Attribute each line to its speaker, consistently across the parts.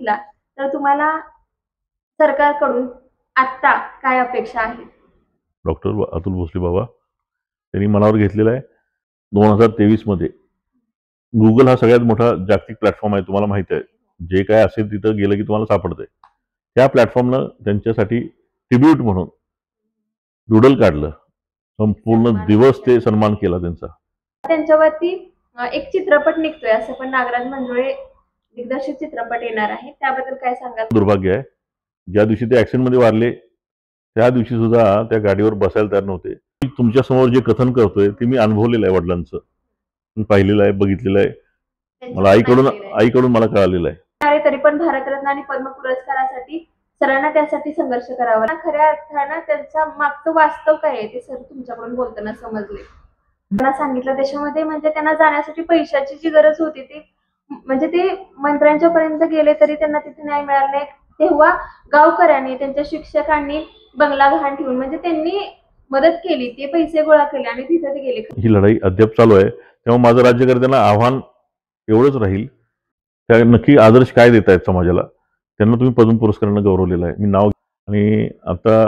Speaker 1: बघितला तर तुम्हाला सरकारकडून आता काय अपेक्षा आहे?
Speaker 2: डॉक्टर अतुल भोसले बाबा त्यांनी मनावर घेतलेला आहे 2023 मध्ये गुगल हा सगळ्यात मोठा जागतिक प्लॅटफॉर्म आहे, तुम्हाला माहिती आहे. जे काय असेल तिथं गेलं की तुम्हाला सापडतंय. त्या प्लॅटफॉर्मनं त्यांच्यासाठी ट्रिब्यूट म्हणून डुडल काढलं. संपूर्ण दिवस ते सन्मान केला त्यांचा.
Speaker 1: त्यांच्यावरती एक चित्रपट निघतोय, असं पण नागराज मंजुळे दिग्दर्शित चित्रपट येणार आहे, त्याबद्दल काय सांगाल?
Speaker 2: दुर्भाग्य आहे, ज्या दिवशी ते ऍक्सिडेंट मध्ये वारले त्या दिवशी सुद्धा त्या गाडीवर बसायला तयार नव्हते. तुमच्या समोर जे कथन करतोय ते मी अनुभवलेलं आहे, वडिलांचं मी पाहिलेलं आहे, बघितलेलं आहे, मला आईकडून मला कळालेलं आहे.
Speaker 1: तरी पण भारतरत्न आणि पद्म पुरस्कारासाठी सरांना त्यासाठी संघर्ष करावा. खऱ्या अर्थानं त्यांच्या मागचं वास्तव काय आहे ते सर तुमच्याकडून बोलताना समजले. त्यांना सांगितलं त्याच्यामध्ये म्हणजे त्यांना जाण्यासाठी पैशाची जी गरज होती ती म्हणजे ते मंत्र्यांच्या पर्यंत गेले तरी त्यांना तिथे न्याय मिळाला नाही. तेव्हा गावकऱ्यांनी त्यांच्या शिक्षकांनी बंगला गहाण ठेवून म्हणजे त्यांनी मदत केली, ते पैसे गोळा केले आणि तिथे ते गेले.
Speaker 2: ही लढाई अद्याप चालू आहे, तेव्हा माझं राज्यकर्त्यांना आव्हान एवढंच राहील, त्या नक्की आदर्श काय देत आहेत समाजाला, त्यांना तुम्ही पद्म पुरस्कारानं गौरवलेलं आहे. मी नाव आणि आता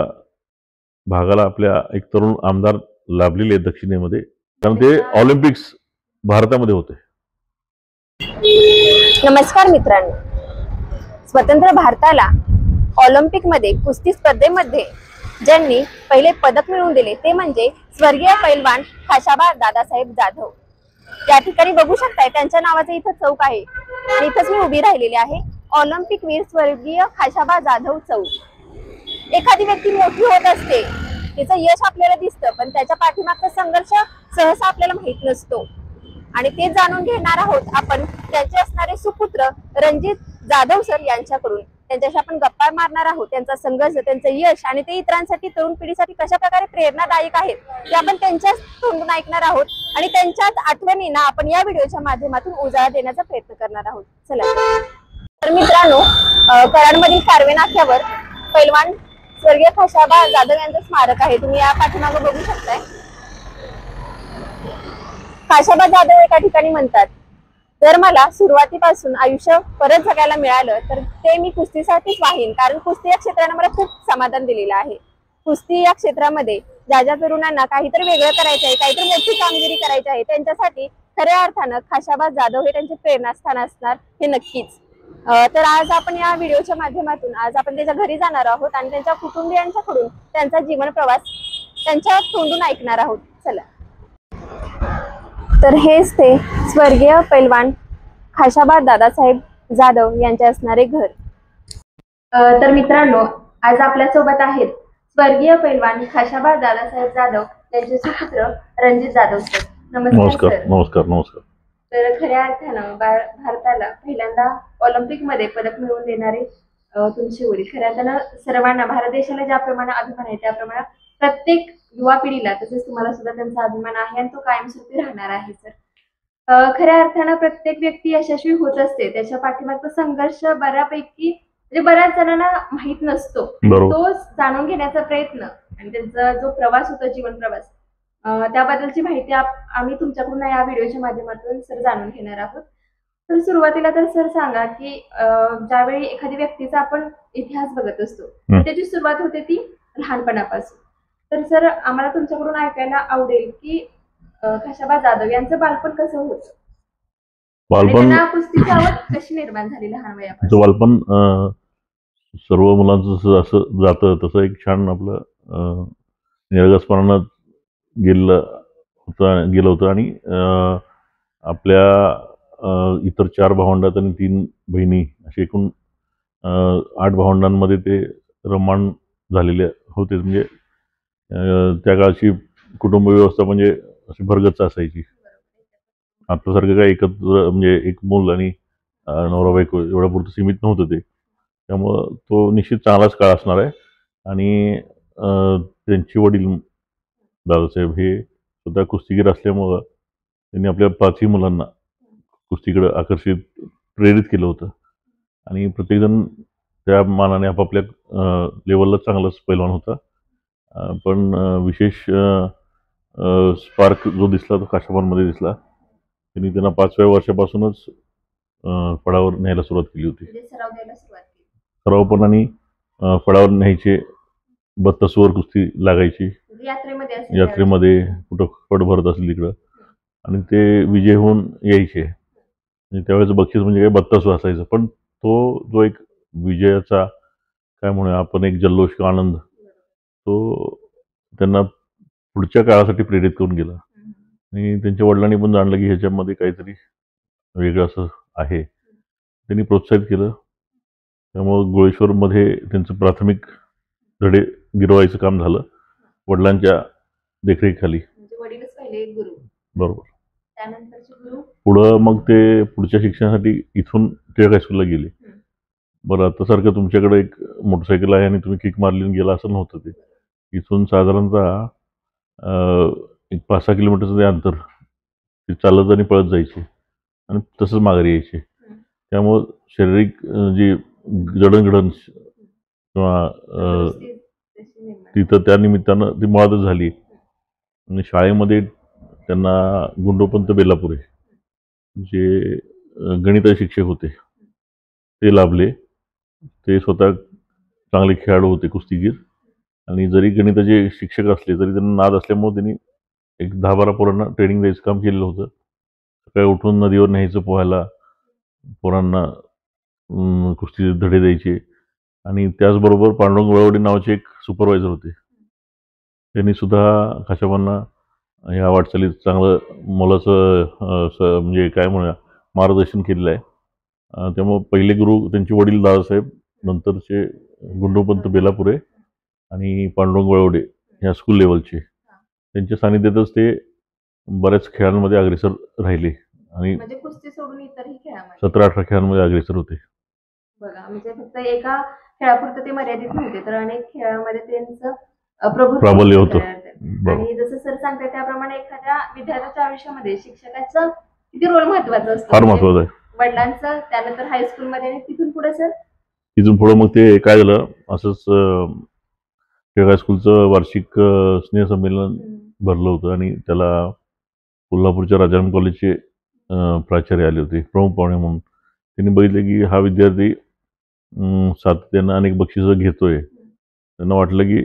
Speaker 2: भागाला आपल्या एक तरुण आमदार लाभलेले आहेत दक्षिणेमध्ये, कारण ते ऑलिम्पिक्स भारतामध्ये होते.
Speaker 3: नमस्कार मित्रांनो, स्वतंत्र भारताला ऑलिम्पिकमध्ये कुस्ती स्पर्धेमध्ये ज्यांनी पहिले पदक मिळवून दिले ते म्हणजे स्वर्गीय पैलवान खाशाबा दादासाहेब जाधव. या ठिकाणी बघू शकताय त्यांच्या नावाचं इथं चौक आहे आणि इथंच मी उभी राहिलेली आहे. ऑलिम्पिक वीर स्वर्गीय खाशाबा जाधव चौक. एखादी व्यक्ती मोठी होत असते, तिचं यश आपल्याला दिसतं, पण त्याच्या पाठीमागचा संघर्ष सहसा आपल्याला माहित नसतो आणि ते जाणून घेणार आहोत आपण त्यांचे असणारे सुपुत्र रणजित जाधव सर यांच्याकडून. त्यांच्याशी आपण गप्पा मारणार आहोत. त्यांचा संघर्ष, त्यांचं यश आणि ते इतरांसाठी, तरुण पिढीसाठी कशा प्रकारे प्रेरणादायक आहेत ते आपण त्यांच्याच तोंडून ऐकणार आहोत आणि त्यांच्याच आठवणींना आपण या व्हिडिओच्या माध्यमातून उजाळा देण्याचा प्रयत्न करणार आहोत. चला तर मित्रांनो, कराडमधील कारवे नाक्यावर पैलवान स्वर्गीय खाशाबा जाधव यांचं स्मारक आहे. तुम्ही या पाठीमागे बघू शकताय. खाशाबा जाधव एका ठिकाणी म्हणतात, जर मला सुरुवातीपासून आयुष्य परत जगायला मिळालं तर ते मी कुस्तीसाठीच वाहीन, कारण कुस्ती या क्षेत्राने मला खूप समाधान दिलेलं आहे. कुस्ती या क्षेत्रामध्ये ज्या तरुणांना काहीतरी वेगळं करायचं आहे, काहीतरी मोठी कामगिरी करायची आहे, त्यांच्यासाठी खऱ्या अर्थानं खाशाबा जाधव हे त्यांचे प्रेरणास्थान असणार हे नक्कीच. तर आज आपण या व्हिडिओच्या माध्यमातून आज आपण त्याच्या घरी जाणार आहोत आणि त्यांच्या कुटुंबियांच्याकडून त्यांचा जीवन प्रवास त्यांच्या तोंडून ऐकणार आहोत. चला तर हेच ते स्वर्गीय पैलवान खाशाबा दादासाहेब जाधव यांचे असणारे घर.
Speaker 1: तर मित्रांनो, आज आपल्या सोबत आहेत स्वर्गीय पैलवान खाशाबा दादासाहेब जाधव यांचे सुपुत्र रणजित जाधव सर.
Speaker 2: नमस्कार. नमस्कार. नमस्कार.
Speaker 1: तर खऱ्या अर्थानं भारताला पहिल्यांदा ऑलिम्पिक मध्ये पदक मिळवून देणारे तुमचे वडील. खऱ्या अर्थानं सर्वांना, भारत देशाला ज्याप्रमाणे अभिमान आहे त्याप्रमाणे प्रत्येक युवा पिढीला तसेच तुम्हाला सुद्धा त्यांचा अभिमान आहे आणि तो कायमस्वरूपी राहणार आहे सर. खऱ्या अर्थानं प्रत्येक व्यक्ती यशस्वी होत असते, त्याच्या पाठीमागचा संघर्ष बऱ्यापैकी म्हणजे बऱ्याच जणांना माहित नसतो. तो जाणून घेण्याचा प्रयत्न आणि त्यांचा जो प्रवास होतो, जीवन प्रवास, त्याबद्दलची माहिती आम्ही तुमच्याकडून या व्हिडिओच्या माध्यमातून सर जाणून घेणार आहोत. तर सुरुवातीला तर सर सांगा की ज्यावेळी एखाद्या व्यक्तीचा आपण इतिहास बघत असतो त्याची सुरुवात होते ती लहानपणापासून. तर सर आम्हाला तुमच्याकडून ऐकायला आवडेल की खाशाबा जाधव यांचं बालपण कसं होतं, बालपण कुस्तीची आवड कशी निर्माण झाली लहान वयापासून?
Speaker 2: बालपण सर्व मुलांचं असं जातं तसं एक छान आपलं निरगसपणानं गेलं होतं आणि आपल्या इतर 4 भावंडात आणि 3 बहिणी असे एकूण 8 भावंडांमध्ये ते रममाण झालेले होते. म्हणजे त्या काळची कुटुंब व्यवस्था म्हणजे अशी भरगच्च असायची. आपल्यासारखं काय एकत्र म्हणजे एक मूल आणि नवरा बायको एवढ्या पुरतं सीमित नव्हतं ते. त्यामुळं तो निश्चित चांगलाच काळ असणार आहे. आणि त्यांचे वडील दादासाहेब हे सुद्धा कुस्तीगीर असल्यामुळं त्यांनी आपल्या 5ही मुलांना कुस्तीकडे आकर्षित प्रेरित केलं होतं आणि प्रत्येकजण त्या मानाने आपापल्या लेवलला चांगलाच पैलवान होता. पण विशेष स्पार्क जो दिसला तो खाशाबांमध्ये दिसला. त्यांनी त्यांना 5व्या वर्षापासूनच फळावर न्यायला सुरुवात केली होती.
Speaker 1: म्हणजे सराव द्यायला सुरुवात केली.
Speaker 2: सराव पण आणि फळावर न्यायचे, बत्तासवर कुस्ती लागायची
Speaker 1: म्हणजे यात्रेमध्ये असेल
Speaker 2: यात्रेमध्ये, कुठं फट भरत असेल तिकडं, आणि ते विजय होऊन यायचे. आणि त्यावेळेस बक्षीस म्हणजे काय बत्तासू असायचं, पण तो जो एक विजयाचा काय म्हणूया आपण एक जल्लोष किंवा आनंद, तो त्यांना पुढच्या काळासाठी प्रेरित करून गेला. आणि त्यांच्या वडिलांनी पण जाणलं की ह्याच्यामध्ये काहीतरी वेगळं असं आहे, त्यांनी प्रोत्साहित केलं. त्यामुळं गोळेश्वरमध्ये त्यांचं प्राथमिक धडे गिरवायचं काम झालं वडिलांच्या देखरेखीखाली.
Speaker 1: म्हणजे वडीलच पहिले गुरु,
Speaker 2: बरोबर.
Speaker 1: त्यानंतरचे गुरु
Speaker 2: पुढं मग ते पुढच्या शिक्षणासाठी इथून टिळक हायस्कूलला गेले. बरं, आता सारखं तुमच्याकडे एक मोटरसायकल आहे आणि तुम्ही किक मारली आणि गेला असं नव्हतं. ते इथून साधारणतः एक 5-6 किलोमीटरचं ते अंतर ते चालत आणि पळत जायचे आणि तसंच माघारी यायचे. त्यामुळं शारीरिक जी जडणघडण किंवा
Speaker 1: तंदुरुस्ती तशी निर्माण.
Speaker 2: तिथं त्या निमित्तानं ती मुळातच झाली. आणि शाळेमध्ये त्यांना गुंडोपंत बेलापुरे जे गणित शिक्षक होते ते लाभले. ते स्वतः चांगले खेळाडू होते, कुस्तीगीर, आणि जरी गणिताचे शिक्षक असले तरी त्यांना नाद असल्यामुळे त्यांनी एक 10-12 पोरांना ट्रेनिंग द्यायचं काम केलेलं होतं. सकाळी उठून नदीवर न्यायचं पोहायला, पोरांना कुस्तीचे धडे द्यायचे. आणि त्याचबरोबर पांडुरंग वळवडे नावाचे एक सुपरवायझर होते, त्यांनी सुद्धा खाशाबांना या वाटचालीत चांगलं मोलाचं म्हणजे काय म्हणूया मार्गदर्शन केलेलं आहे. त्यामुळं पहिले गुरु त्यांचे वडील दादासाहेब, नंतरचे गुंडोपंत बेलापुरे आणि पांडुरंग वळवडे ह्या स्कूल लेवलचे, त्यांच्या सानिध्यातच ते बऱ्याच खेळांमध्ये अग्रेसर राहिले आणि
Speaker 1: म्हणजे कुस्ती सोडून इतरही खेळामध्ये
Speaker 2: 17-18 खेळांमध्ये अग्रेसर होते.
Speaker 1: बघा, म्हणजे फक्त एका खेळापुरतं ते मर्यादित नव्हते, तर अनेक खेळामध्ये त्यांचं
Speaker 2: प्राबल्य होतं.
Speaker 1: आणि जसं सर सांगताय त्याप्रमाणे एखाद्या विद्यार्थ्याच्या आयुष्यामध्ये शिक्षकाचं किती रोल महत्वाचा असतो,
Speaker 2: फार
Speaker 1: म्हणजे
Speaker 2: महत्वाचं आहे.
Speaker 1: वडिलांचं, त्यानंतर हायस्कूलमध्ये आणि तिथून पुढे सर.
Speaker 2: तिथून पुढं मग ते काय झालं, असंच टिळक हायस्कूलचं वार्षिक स्नेहसंमेलन भरलं होतं आणि त्याला कोल्हापूरच्या राजाराम कॉलेजचे प्राचार्य आले होते प्रमुख पाहुणे म्हणून. त्यांनी बघितले की हा विद्यार्थी सातत्यानं अनेक बक्षिसं घेतोय. त्यांना वाटलं की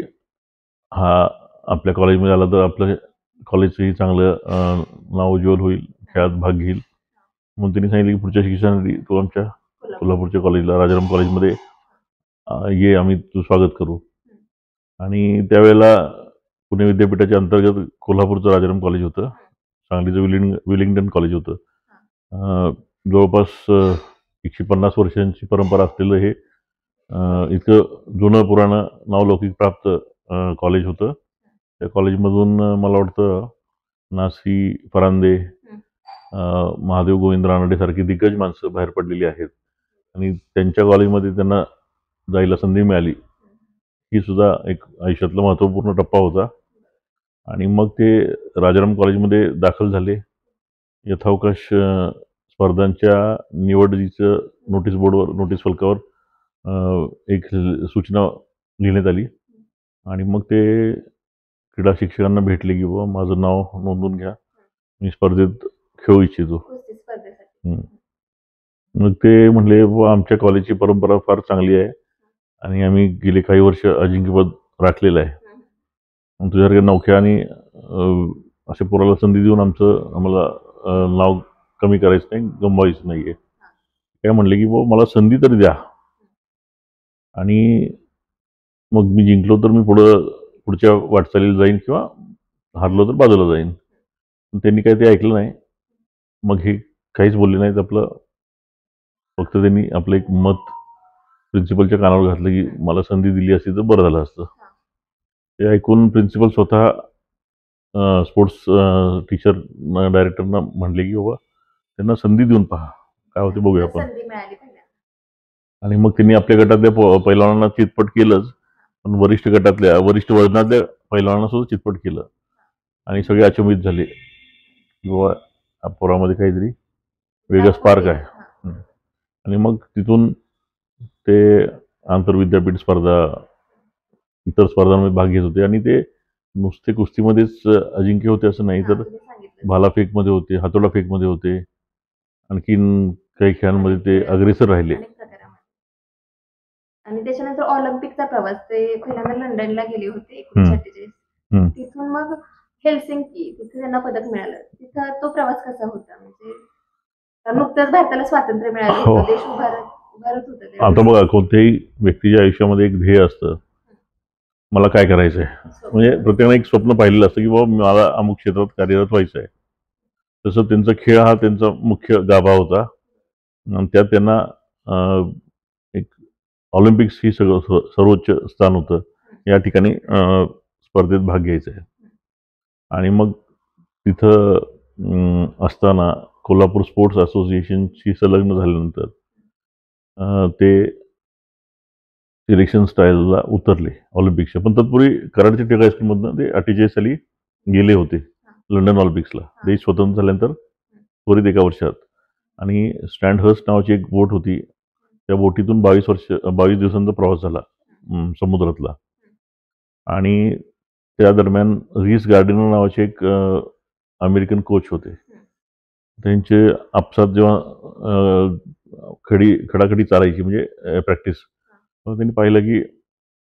Speaker 2: हा आपल्या कॉलेजमध्ये आला तर आपलं कॉलेजचंही चांगलं नाव उज्ज्वल होईल, खेळात भाग घेईल. म्हणून त्यांनी सांगितलं की पुढच्या शिक्षणासाठी तो आमच्या कोल्हापूरच्या कॉलेजला, राजाराम कॉलेजमध्ये ये, आम्ही तुझं स्वागत करू. आणि त्यावेळेला पुणे विद्यापीठाच्या अंतर्गत कोल्हापूरचं राजाराम कॉलेज होतं, सांगलीचं विलिंग्डन कॉलेज होतं. जवळपास 150 वर्षांची परंपरा असलेलं हे इतकं जुनं पुराणं नावलौकिक प्राप्त कॉलेज होतं. त्या कॉलेजमधून मला वाटतं नासी फरांदे, महादेव गोविंद रानडे सारखी दिग्गज माणसं बाहेर पडलेली आहेत आणि त्यांच्या कॉलेजमध्ये त्यांना जायला संधी मिळाली. ही सुद्धा एक आयुष्यातला महत्त्वपूर्ण टप्पा होता. आणि मग ते राजाराम कॉलेजमध्ये दाखल झाले. यथावकाश स्पर्धांच्या निवडीचं नोटीस फलकावर एक सूचना लिहिण्यात आली आणि मग ते क्रीडा शिक्षकांना भेटले की बाबा माझं नाव नोंदवून घ्या, मी स्पर्धेत खेळू इच्छितो.
Speaker 1: कुस्ती स्पर्धेसाठी
Speaker 2: मग ते म्हणले बाबा आमच्या कॉलेजची परंपरा फार चांगली आहे आणि आम्ही गेले काही वर्ष अजिंक्यपद राखलेलं आहे. तुझ्यासारख्या नौख्या आणि अशा पोराला संधी देऊन आम्हाला नाव कमी करायचं नाही, गमवायचं नाही आहे. काय म्हणले की बाबा मला संधी तरी द्या आणि मग मी जिंकलो तर मी पुढच्या वाटचालीला जाईन किंवा हारलो तर बाजूला जाईन. त्यांनी काही ते ऐकलं नाही. मग हे काहीच बोलले नाहीत. फक्त त्यांनी आपलं एक मत प्रिन्सिपलच्या कानावर घातलं की मला संधी दिली असती तर बरं झालं असतं. ते ऐकून प्रिन्सिपल स्वतः स्पोर्ट्स टीचर डायरेक्टरना म्हणले की बाबा त्यांना संधी देऊन पहा, काय होते बघूया आपण.
Speaker 1: संधी मिळाली पहिल्यांदा.
Speaker 2: आणि मग त्यांनी आपल्या गटातल्या पैलवानांना चितपट केलंच, पण वरिष्ठ वजनातल्या पैलवानांना सुद्धा चितपट केलं आणि सगळे अचंबित झाले की बाबा पोरामध्ये काहीतरी वेगळं स्पार्क आहे. आणि मग तिथून ते आंतरविद्यापीठ स्पर्धा, इतर स्पर्धांमध्ये भाग घेत होते आणि ते नुसते कुस्तीमध्येच अजिंक्य होते असं नाही, तर भालाफेकमध्ये होते, हातोडा फेकमध्ये होते, आणखीन काही खेळांमध्ये ते अग्रेसर राहिले.
Speaker 1: अनेक प्रकारामध्ये. आणि त्याच्यानंतर ऑलिम्पिकचा प्रवास, ते पहिल्यांदा लंडनला गेले होते 1948.
Speaker 2: हम्म.
Speaker 1: तिथून मग हेल्सिंकी, तिथे त्यांना पदक मिळालं. तिथं तो प्रवास कसा होता? म्हणजे नुकतंच भारताला स्वातंत्र्य मिळालं
Speaker 2: हो.
Speaker 1: होतं, देश उभारत होता
Speaker 2: आता
Speaker 1: त्यावेळेस.
Speaker 2: बघा, कोणत्याही व्यक्तीच्या आयुष्यामध्ये एक ध्येय असतं, मला काय करायचंय. म्हणजे प्रत्येकाने एक स्वप्न पाहिलेलं असतं की बाबा मला अमुक क्षेत्रात कार्यरत व्हायचं आहे. तसं त्यांचा खेळ हा त्यांचा मुख्य गाभा होता आणि त्यात त्यांना एक ऑलिम्पिक्स ही सर्वोच्च स्थान होतं. या ठिकाणी स्पर्धेत भाग घ्यायचा आहे. आणि मग तिथं असताना कोल्हापूर स्पोर्ट्स असोसिएशनशी संलग्न झाल्यानंतर ते सिलेक्शन स्टाईलला उतरले ऑलिम्पिक्सच्या. पण तत्पूर्वी कराडच्या टिळक हायस्कूलमधनं ते 48 साली गेले होते लंडन ऑलिम्पिक्सला. देश स्वतंत्र झाल्यानंतर त्वरित एका वर्षात. आणि स्टँडहर्स्ट नावाची एक बोट होती, त्या बोटीतून 22 दिवसांचा प्रवास झाला समुद्रातला. आणि त्या दरम्यान रीस गार्डिनर नावाचे एक अमेरिकन कोच होते. त्यांचे आपसात जेव्हा खडाखडी चालायची म्हणजे प्रॅक्टिस, मग त्यांनी पाहिलं की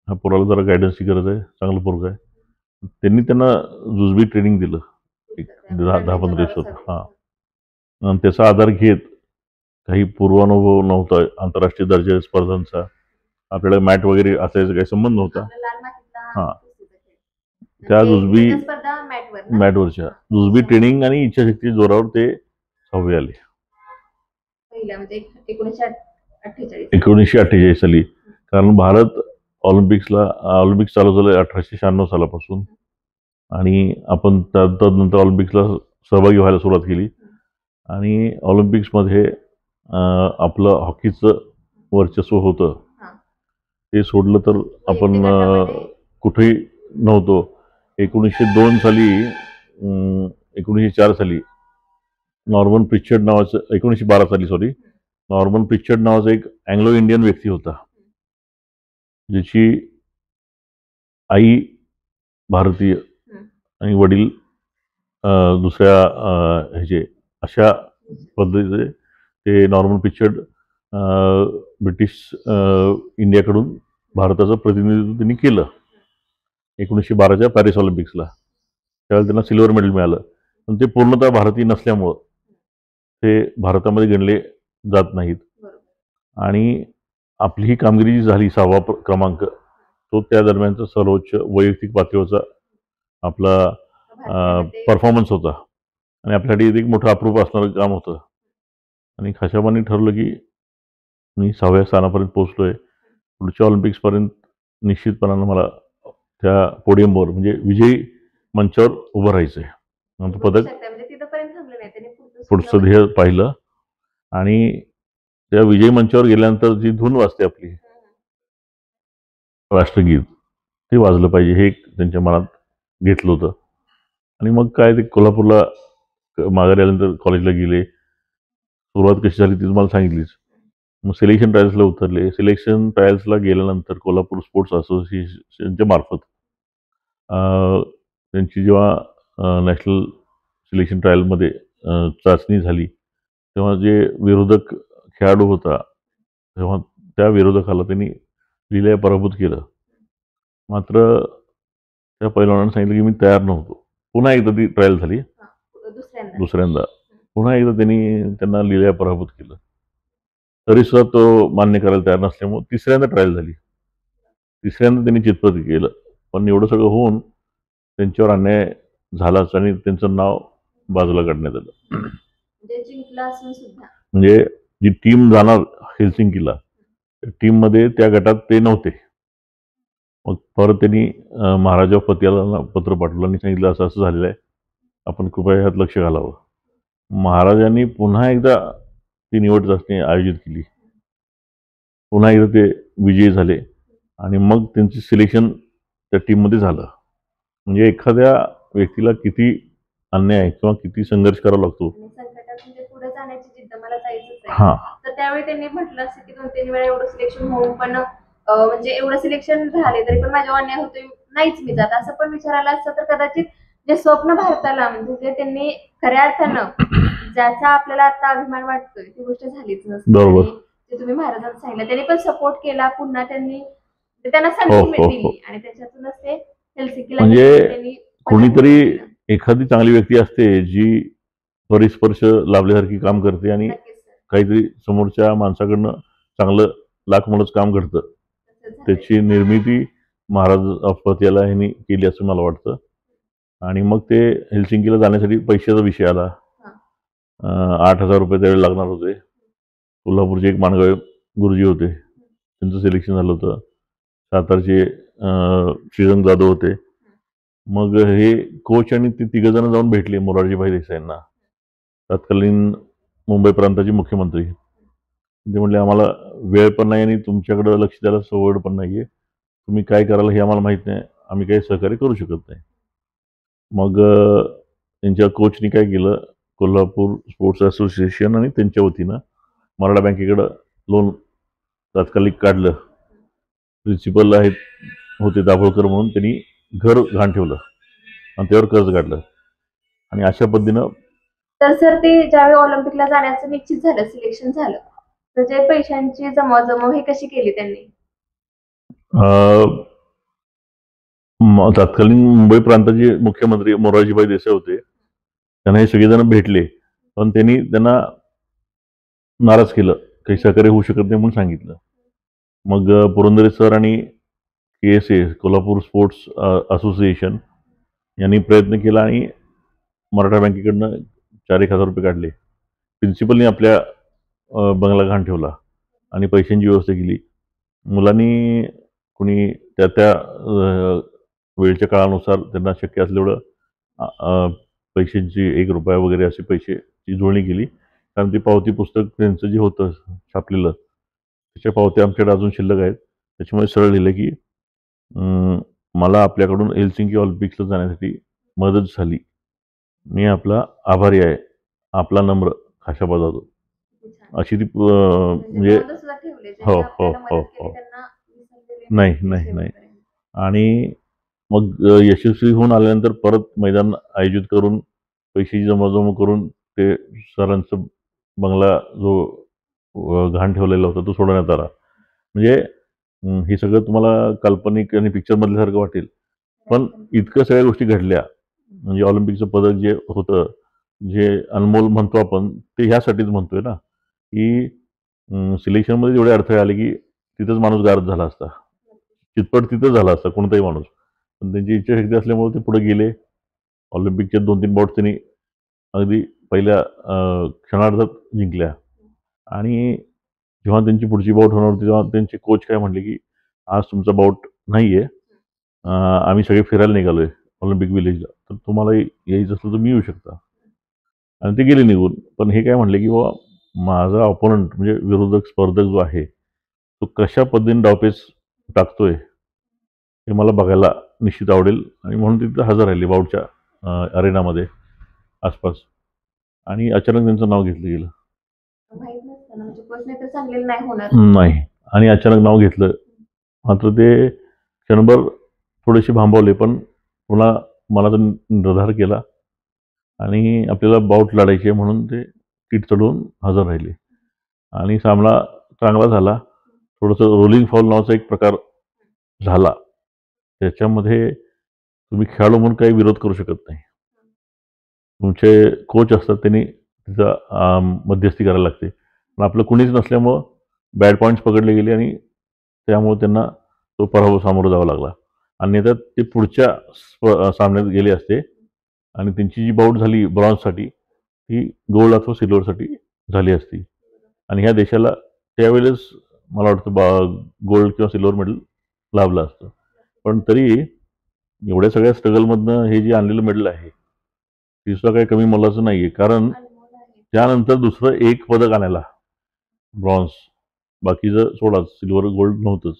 Speaker 2: हा पोराला जरा गायडन्सची गरज आहे, चांगलं पोरग आहे. त्यांनी त्यांना जुजबी ट्रेनिंग दिलं एक 10-15 दिवसात. आणि त्याचा आधार घेत, काही पूर्वानुभव नव्हता आंतरराष्ट्रीय दर्जाच्या स्पर्धांचा, आपल्याला मॅट वगैरे असायचा काही संबंध नव्हता. त्या जुजबी मॅटवरच्या जुजबी ट्रेनिंग आणि इच्छाशक्ती जोरावर ते 6वी आले 1948 साली. कारण भारत ऑलिम्पिक्स चालू झालं 1896 सालापासून. आणि आपण तदनंतर ऑलिम्पिक्सला सहभागी व्हायला सुरुवात केली. आणि ऑलिम्पिक्समध्ये आपलं हॉकीचं वर्चस्व होतं, ते सोडलं तर आपण कुठेही नव्हतो. 1902 साली 1904 साली नॉर्मन प्रिचर्ड नावाचं 1912 साली नॉर्मन प्रिचर्ड नावाचा एक अँग्लो इंडियन व्यक्ती होता, ज्याची आई भारतीय आणि वडील दुसऱ्या ह्याचे, अशा पद्धतीचे ते नॉर्मन प्रिचर्ड ब्रिटिश इंडियाकडून भारताचं प्रतिनिधित्व त्यांनी केलं 1912च्या पॅरिस ऑलिम्पिक्सला. त्यावेळेला त्यांना सिल्वर मेडल मिळालं. पण ते पूर्णतः भारतीय नसल्यामुळं ते भारतामध्ये गणले जात नाहीत. आणि आपली ही कामगिरी जी झाली 6वा क्रमांक, तो त्या दरम्यानचा सर्वोच्च वैयक्तिक पातळीवरचा आपला परफॉर्मन्स होता. आणि आपल्यासाठी एक मोठं अप्रूप असणारं काम होतं. आणि खाशाबांनी ठरवलं की मी 6व्या स्थानापर्यंत पोहोचलोय, पुढच्या ऑलिम्पिक्सपर्यंत निश्चितपणानं मला त्या पोडियमवर म्हणजे विजयी मंचावर उभं राहायचंय. नंतर पदक पुढचं ध्येय पाहिलं. आणि त्या विजयी मंचावर गेल्यानंतर जी धून वाजते आपली राष्ट्रगीत, ते वाजलं पाहिजे हे एक त्यांच्या मनात घेतलं होतं. आणि मग काय, ते कोल्हापूरला माघारी आल्यानंतर कॉलेजला गेले. सुरुवात कशी झाली ती तुम्हाला सांगितलीच. मग सिलेक्शन ट्रायल्सला उतरले. सिलेक्शन ट्रायल्सला गेल्यानंतर कोल्हापूर स्पोर्ट्स असोसिएशनच्या मार्फत त्यांची जेव्हा नॅशनल सिलेक्शन ट्रायलमध्ये चाचणी झाली, तेव्हा जे विरोधक खेळाडू होता, तेव्हा त्या विरोधकाला त्यांनी लिलाय पराभूत केलं. मात्र त्या पैलवानानं सांगितलं की मी तयार नव्हतो. पुन्हा एकदा ती ट्रायल झाली, दुसऱ्यांदा पुन्हा एकदा त्यांना लिलाय पराभूत केलं. तरी सुद्धा तो मान्य करायला तयार नसल्यामुळे तिसऱ्यांदा ट्रायल झाली. तिसऱ्यांदा त्यांनी चितपट केलं. पण एवढं सगळं होऊन त्यांच्यावर अन्याय झालाच आणि त्यांचं नाव बाजूला काढण्यात आलं. म्हणजे जी टीम जाणार हेल्सिंकीला, टीममध्ये त्या गटात ते नव्हते. मग परत त्यांनी महाराजा पतियाला पत्र पाठवलं आणि सांगितलं असं असं झालेलं आहे, आपण कृपया ह्यात लक्ष घालावं. महाराजांनी पुन्हा एकदा ती निवड चाचणी आयोजित केली. पुन्हा एकदा ते विजयी झाले आणि मग त्यांचं सिलेक्शन त्या टीममध्ये झालं. म्हणजे एखाद्या व्यक्तीला किती अन्याय किंवा किती संघर्ष करावा लागतो.
Speaker 1: हा, तर त्यावेळी त्यांनी म्हटलं असं की 2-3 वेळा एवढं सिलेक्शन होऊन पण म्हणजे एवढं सिलेक्शन झाले तरी पण माझ्या अन्याय होतोय, नाहीच मी जात, असं पण विचारायला असतं तर कदाचित जे स्वप्न भारताला म्हणजे जे त्यांनी खऱ्या अर्थानं ज्याचा आपल्याला आता अभिमान वाटतोय ती गोष्ट झालीच नसते.
Speaker 2: बरोबर.
Speaker 1: आणि जे तुम्ही महाराजांना सांगितलं त्यांनी पण सपोर्ट केला, पुन्हा त्यांना
Speaker 2: हो,
Speaker 1: संधी
Speaker 2: हो, हो.
Speaker 1: दिली आणि त्याच्यातूनच ते हेलसिंकीला
Speaker 2: म्हणजे
Speaker 1: गेले, त्यांनी
Speaker 2: कोणीतरी
Speaker 1: केलं.
Speaker 2: एखादी चांगली व्यक्ती असते जी परिस्पर्श लाभल्यासारखी काम करते आणि
Speaker 1: नक्कीच सर.
Speaker 2: काहीतरी समोरच्या माणसाकडनं चांगलं लाखमोलच काम घडतं.
Speaker 1: तसंच झालंय.
Speaker 2: त्याची निर्मिती महाराज ऑफ पतियाला यांनी केली असं मला वाटतं. आणि मग ते हेलसिंकीला जाण्यासाठी पैशाचा विषय आला. 8,000 रुपये त्यावेळी लागणार होते. कोल्हापूरचे एक माणगावे गुरुजी होते, त्यांचं सिलेक्शन झालं होतं. सातारचे श्रीरंग जाधव होते. मग हे कोच आणि ते तिघजण जाऊन भेटले मोरारजीभाई देसाईंना, तत्कालीन मुंबई प्रांताचे मुख्यमंत्री. ते म्हणले आम्हाला वेळ पण नाही आणि तुमच्याकडे लक्ष द्यायला सवड पण नाहीये, तुम्ही काय कराल हे आम्हाला माहित नाही, आम्ही काही सहकार्य करू शकत नाही. मग त्यांच्या कोचनी काय केलं, कोल्हापूर स्पोर्ट्स असोसिएशन आणि त्यांच्या वतीनं मराठा बँकेकडं लोन तात्कालिक काढलं. प्रिन्सिपल आहेत होते दाभोळकर म्हणून, त्यांनी घर घाण ठेवलं आणि त्यावर कर्ज काढलं आणि अशा पद्धतीनं.
Speaker 1: तर सर ते ज्यावेळी ऑलिम्पिकला जाण्याचं निश्चित झालं, सिलेक्शन झालं, तर जे पैशांची जमवाजमव हे कशी केली त्यांनी?
Speaker 2: तत्कालीन मुंबई प्रांताचे मुख्यमंत्री मोरारजीभाई देसाई होते, त्यांना हे सगळेजण भेटले, पण त्यांनी त्यांना नाराज केलं, काही सहकार्य होऊ शकत नाही म्हणून सांगितलं. मग पुरंदरे सर आणि KSA कोल्हापूर स्पोर्ट्स असोसिएशन यांनी प्रयत्न केला आणि मराठा बँकेकडनं 4,000 रुपये काढले. प्रिन्सिपलने आपल्या बंगला घाण ठेवला आणि पैशांची व्यवस्था केली. मुलांनी कुणी त्या त्या वेळच्या काळानुसार त्यांना शक्य असलेवढं पैशांची 1 रुपया वगैरे असे पैशाची जुळणी केली. कारण ते पावती पुस्तक त्यांचं जे होतं छापलेलं, त्याच्या पावत्या आमच्याकडे अजून शिल्लक आहेत. त्याच्यामुळे सरळ लिहिलं की मला आपल्याकडून हेलसिंकी ऑलिम्पिक्सला जाण्यासाठी मदत झाली, मी आपला आभारी आहे, आपला नम्र खाशाबा जाधव. अशी ती म्हणजे
Speaker 1: नोंद सुद्धा ठेवली, ज्यांनी
Speaker 2: हो, हो,
Speaker 1: आपल्याला
Speaker 2: हो,
Speaker 1: मदत केली
Speaker 2: हो.
Speaker 1: त्यांना विसरलेले
Speaker 2: नाही,
Speaker 1: नाही
Speaker 2: नाही, नाही.
Speaker 1: शेवटपर्यंत.
Speaker 2: आणि मग यशस्वी होऊन आल्यानंतर परत मैदान आयोजित करून पैशाची जमाजमा करून ते सरांचं बंगला जो घाण ठेवलेला होता तो सोडवण्यात आला. म्हणजे हे सगळं तुम्हाला काल्पनिक आणि पिक्चरमधल्यासारखं वाटेल, पण इतक्या सगळ्या गोष्टी घडल्या. म्हणजे ऑलिम्पिकचं पदक जे होतं, जे अनमोल म्हणतो आपण, ते ह्यासाठीच म्हणतोय ना, की सिलेक्शनमध्ये जेवढे अडथळे आले की तिथंच माणूस गारद झाला असता, चितपट तिथंच झाला असता कोणताही माणूस. पण त्यांची इच्छाशक्ती असल्यामुळे ते पुढे गेले. ऑलिम्पिकच्या 2-3 बॉट त्यांनी अगदी पहिल्या क्षणार्धात जिंकल्या. आणि जेव्हा त्यांची पुढची बाउट होणार होती तेव्हा त्यांचे कोच काय म्हणले की आज तुमचा बाउट नाही आहे, आम्ही सगळे फिरायला निघालोय ऑलिम्पिक विलेजला, तर तुम्हाला यायचं असलं तर मी येऊ शकता. आणि ते गेले निघून. पण हे काय म्हणले की बाबा माझा ऑपोनंट म्हणजे विरोधक स्पर्धक जो आहे तो कशा पद्धतीने डावपेच टाकतोय हे मला बघायला निश्चित आवडेल. आणि म्हणून तिथं हजर राहिले बाउटच्या अरेनामध्ये आसपास. आणि अचानक त्यांचं नाव घेतलं गेलं.
Speaker 1: माहित नसतं ना, म्हणजे कोचने तर सांगलेलं नाही होणार.
Speaker 2: नाही, आणि अचानक नाव घेतलं. मात्र ते क्षणभर थोडेसे भांबवले, पण पुन्हा मनाचा निर्धार केला आणि आपल्याला बाउट लढायची आहे म्हणून ते किट चढवून हजर राहिले. आणि सामना चांगला झाला. थोडंसं रोलिंग फॉल नावाचा एक प्रकार झाला, त्याच्यामध्ये तुम्ही खेळाडू म्हणून काही विरोध करू शकत नाही. तुमचे कोच असतात त्यांनी तिथं मध्यस्थी करायला लागते. पण आपलं कुणीच नसल्यामुळं बॅड पॉईंट्स पकडले गेले आणि त्यामुळे त्यांना तो पराभव सामोरं जावा लागला. अन्यथा ते पुढच्या सामन्यात गेले असते आणि त्यांची जी बाउट झाली ब्रॉन्झसाठी ती गोल्ड अथवा सिल्वरसाठी झाली असती. आणि ह्या देशाला त्यावेळेस मला वाटतं गोल्ड किंवा सिल्वर मेडल लाभलं असतं. पण तरी एवढ्या सगळ्या स्ट्रगलमधनं हे जे आणलेलं मेडल आहे ते सुद्धा काही कमी मोलाचं नाही आहे. कारण त्यानंतर दुसरं एक पदक आणायला ब्रॉन्झ, बाकीचं सोडाच, सिल्वर गोल्ड नव्हतंच.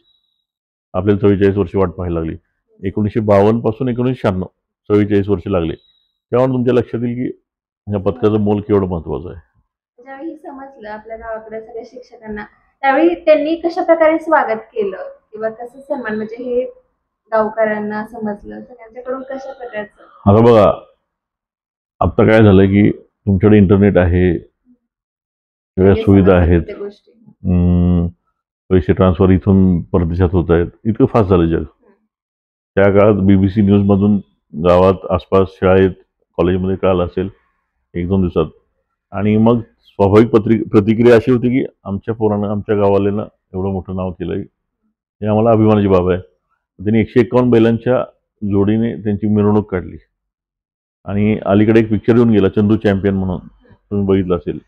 Speaker 2: आपल्याला 44 वर्ष वाट पाहायला लागली. 1952 पासून 1996 44 वर्ष लागले. तेव्हा तुमच्या लक्षात येईल की ह्या पदकाचं मोल केवढं महत्वाचं आहे.
Speaker 1: ज्यावेळी समजलं आपल्या गावाकडे सगळ्या शिक्षकांना, त्यावेळी त्यांनी कशा प्रकारे स्वागत केलं किंवा कसं सन्मान, म्हणजे हे गावकऱ्यांना समजलं सगळ्यांच्याकडून कशा प्रकारचं?
Speaker 2: आता बघा, आता काय झालं की तुमच्याकडे इंटरनेट आहे, सगळ्या
Speaker 1: लगेच
Speaker 2: सुविधा
Speaker 1: समजतात
Speaker 2: आहेत,
Speaker 1: प्रत्येक गोष्टी.
Speaker 2: पैसे ट्रान्सफर इथून परदेशात होत आहेत, इतकं फास्ट झालं जग. त्या काळात BBC न्यूजमधून गावात आसपास शाळेत कॉलेजमध्ये कळालं असेल 1-2 दिवसात. आणि मग स्वाभाविक प्रतिक्रिया अशी होती की आमच्या पोरानं आमच्या गावाल्यानं एवढं मोठं नाव केलंय, हे आम्हाला अभिमानाची बाब आहे. त्यांनी 151 बैलांच्या जोडीने त्यांची मिरवणूक काढली. आणि अलीकडे एक पिक्चर येऊन गेला चंदू चॅम्पियन म्हणून, तुम्ही बघितलं असेल.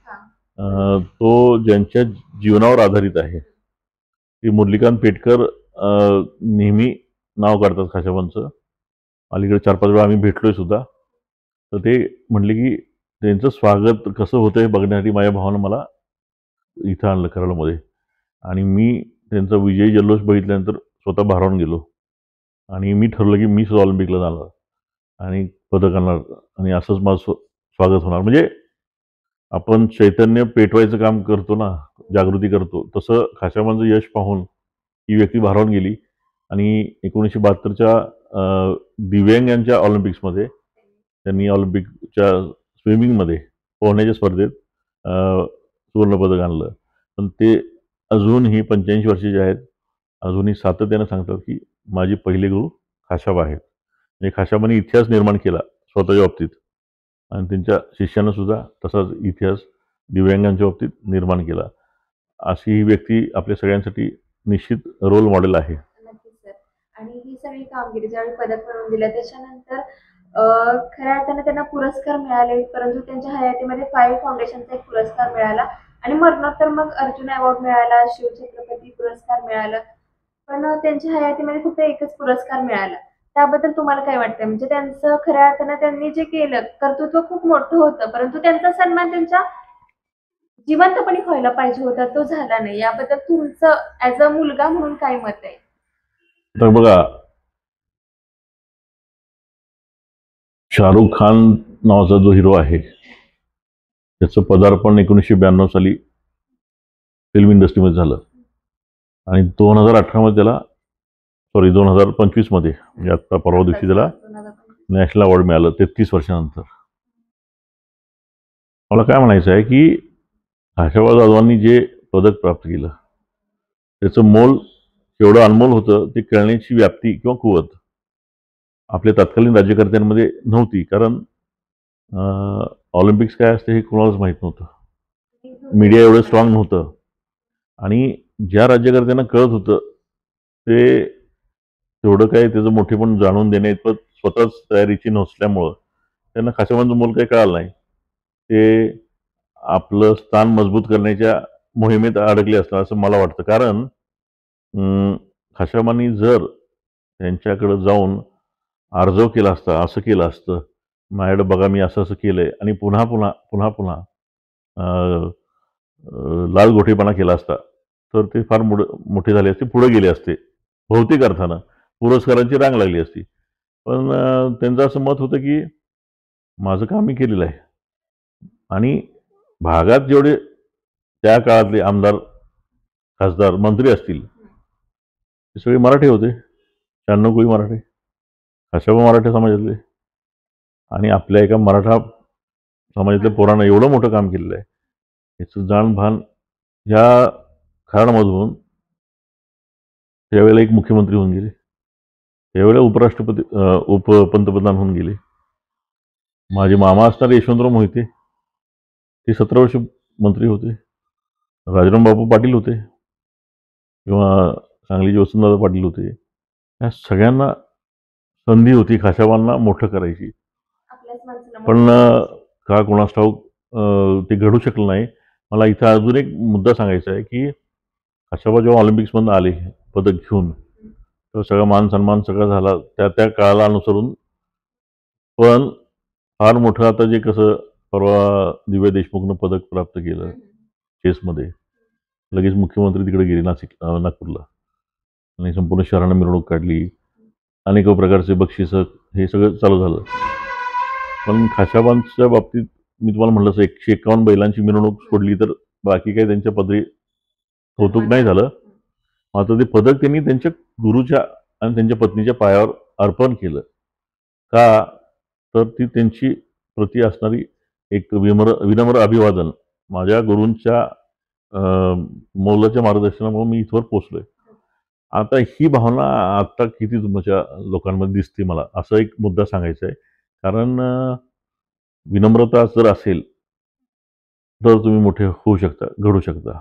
Speaker 2: तो ज्यांच्या जीवनावर आधारित आहे. ते मुरलीकांत पेटकर नेहमी नाव काढतात खाशाबांचं. अलीकडे 4-5 वेळा आम्ही भेटलोय सुद्धा. तर ते म्हणले की त्यांचं स्वागत कसं होतं हे बघण्यासाठी माझ्या भावानं मला इथं आणलं कराडमध्ये. आणि मी त्यांचा विजयी जल्लोष बघितल्यानंतर स्वतः भारावून गेलो. आणि मी ठरवलं की मी सुद्धा ऑलिम्पिकला जाणार आणि पदक आणणार आणि असंच माझं स्वागत होणार. म्हणजे आपण चैतन्य पेटवायचं काम करतो ना, जागृती करतो, तसं खाशाबांचं यश पाहून ही व्यक्ती भारावून गेली. आणि 1972च्या दिव्यांगांच्या ऑलिम्पिक्समध्ये त्यांनी ऑलिम्पिकच्या स्विमिंगमध्ये पोहण्याच्या स्पर्धेत सुवर्णपदक आणलं. पण ते अजूनही 85 वर्षाचे आहेत, अजूनही सातत्यानं सांगतात की माझे पहिले गुरु खाशाबा आहेत. म्हणजे खाशाबांनी इतिहास निर्माण केला स्वतःच्या बाबतीत आणि त्यांच्या शिष्यांना सुद्धा तसाच इतिहास दिव्यांगांच्या बाबतीत निर्माण केला. अशी ही व्यक्ती आपल्या सगळ्यांसाठी निश्चित रोल मॉडेल आहे.
Speaker 1: नक्कीच सर. आणि ही सगळी कामगिरी ज्यावेळी पदक मिळवून दिलं त्याच्यानंतर खऱ्या अर्थानं त्यांना पुरस्कार मिळाले, परंतु त्यांच्या हयातीमध्ये 5 फाउंडेशनचा एक पुरस्कार मिळाला आणि मरणोत्तर मग अर्जुन अवॉर्ड मिळाला, शिवछत्रपती पुरस्कार मिळाला. पण त्यांच्या हयातीमध्ये फक्त एकच पुरस्कार मिळाला. त्याबद्दल तुम्हाला काय वाटतं? म्हणजे त्यांचं खऱ्या अर्थानं त्यांनी जे केलं कर्तृत्व खूप मोठं होतं, परंतु त्यांचा सन्मान त्यांच्या जिवंतपणी व्हायला पाहिजे होता, तो झाला नाही. याबद्दल तुमचं ऍज अ मुलगा म्हणून काय मत आहे?
Speaker 2: तर बघा, शाहरुख खान नावाचा जो हिरो आहे त्याचं पदार्पण 1992 साली फिल्म इंडस्ट्रीमध्ये झालं आणि 2018 मध्ये 2025 मध्ये म्हणजे आता परवा दिवशी त्याला नॅशनल अवॉर्ड मिळालं 33 वर्षानंतर. मला काय म्हणायचं आहे की खाशाबा जाधवांनी जे पदक प्राप्त केलं त्याचं मोल केवढं अनमोल होतं ते कळण्याची व्याप्ती किंवा कुवत आपल्या तत्कालीन राज्यकर्त्यांमध्ये नव्हती. कारण ऑलिम्पिक्स काय असते हे कोणालाच माहीत नव्हतं, मीडिया एवढं स्ट्रॉंग नव्हतं. आणि ज्या राज्यकर्त्यांना कळत होतं ते तेवढं काय त्याचं मोठेपण जाणून देण्याइतपत स्वतःच तयारीची नसल्यामुळं त्यांना खाशाबांचं मोल काही कळालं नाही. ते आपलं स्थान मजबूत करण्याच्या मोहिमेत अडकले असतात असं मला वाटतं. कारण खाशाबांनी जर त्यांच्याकडे जाऊन अर्जव केला असता, असं केलं असतं, माझ्याकडे बघा मी असं असं केलंय आणि पुन्हा पुन्हा पुन्हा पुन्हा लाल गोठेपणा केला असता तर ते फार मोठे झाले असते, पुढे गेले असते, भौतिक अर्थानं पुरस्कारांची रांग लागली असती. पण त्यांचं असं मत होतं की माझं काम मी केलेलं आहे. आणि भागात जेवढे त्या काळातले आमदार, खासदार, मंत्री असतील ते सगळे मराठी होते. 96 कोळी मराठी, खाशाबा मराठा समाजातले. आणि आपल्या एका मराठा समाजातल्या पोरानं एवढं मोठं काम केलेलं आहे याचं जाण भान ह्या खारमधून त्यावेळेला एक मुख्यमंत्री होऊन गेले, त्यावेळेला उपराष्ट्रपती उपपंतप्रधान होऊन गेले. माझे मामा असणारे यशवंतराव मोहिते ते 17 वर्ष मंत्री होते. राजाराम बापू पाटील होते किंवा सांगलीचे वसंतदादा पाटील होते. या सगळ्यांना संधी होती खाशाबांना मोठं करायची. पण का कोणास ठाऊक ते घडू शकलं नाही. मला इथं अजून एक मुद्दा सांगायचा आहे की खाशाबा जेव्हा ऑलिम्पिक्समधून आले पदक घेऊन तर सगळा मान सन्मान सगळं झाला त्या काळाला अनुसरून. पण फार मोठं आता जे कसं परवा दिव्या देशमुखनं पदक प्राप्त केलं चेसमध्ये, लगेच मुख्यमंत्री तिकडे गेले नागपूरला आणि संपूर्ण शहरानं मिरवणूक काढली, अनेक प्रकारचे बक्षिसं, हे सगळं चालू झालं. पण खाशाबांच्या बाबतीत मी तुम्हाला म्हटलं 151 बैलांची मिरवणूक सोडली तर बाकी काही त्यांच्या पदरी कौतुक नाही झालं. मात्र ते पदक त्यांनी त्यांच्या गुरुच्या आणि त्यांच्या पत्नीच्या पायावर अर्पण केलं. का तर ती त्यांची प्रती असणारी एक विनम्र अभिवादन माझ्या गुरूंच्या मौलाच्या मार्गदर्शनामुळे मी इथवर पोचलोय. आता ही भावना आता किती तुमच्या लोकांमध्ये दिसते मला, असा एक मुद्दा सांगायचा आहे. कारण विनम्रता जर असेल तर तुम्ही मोठे होऊ शकता, घडू शकता.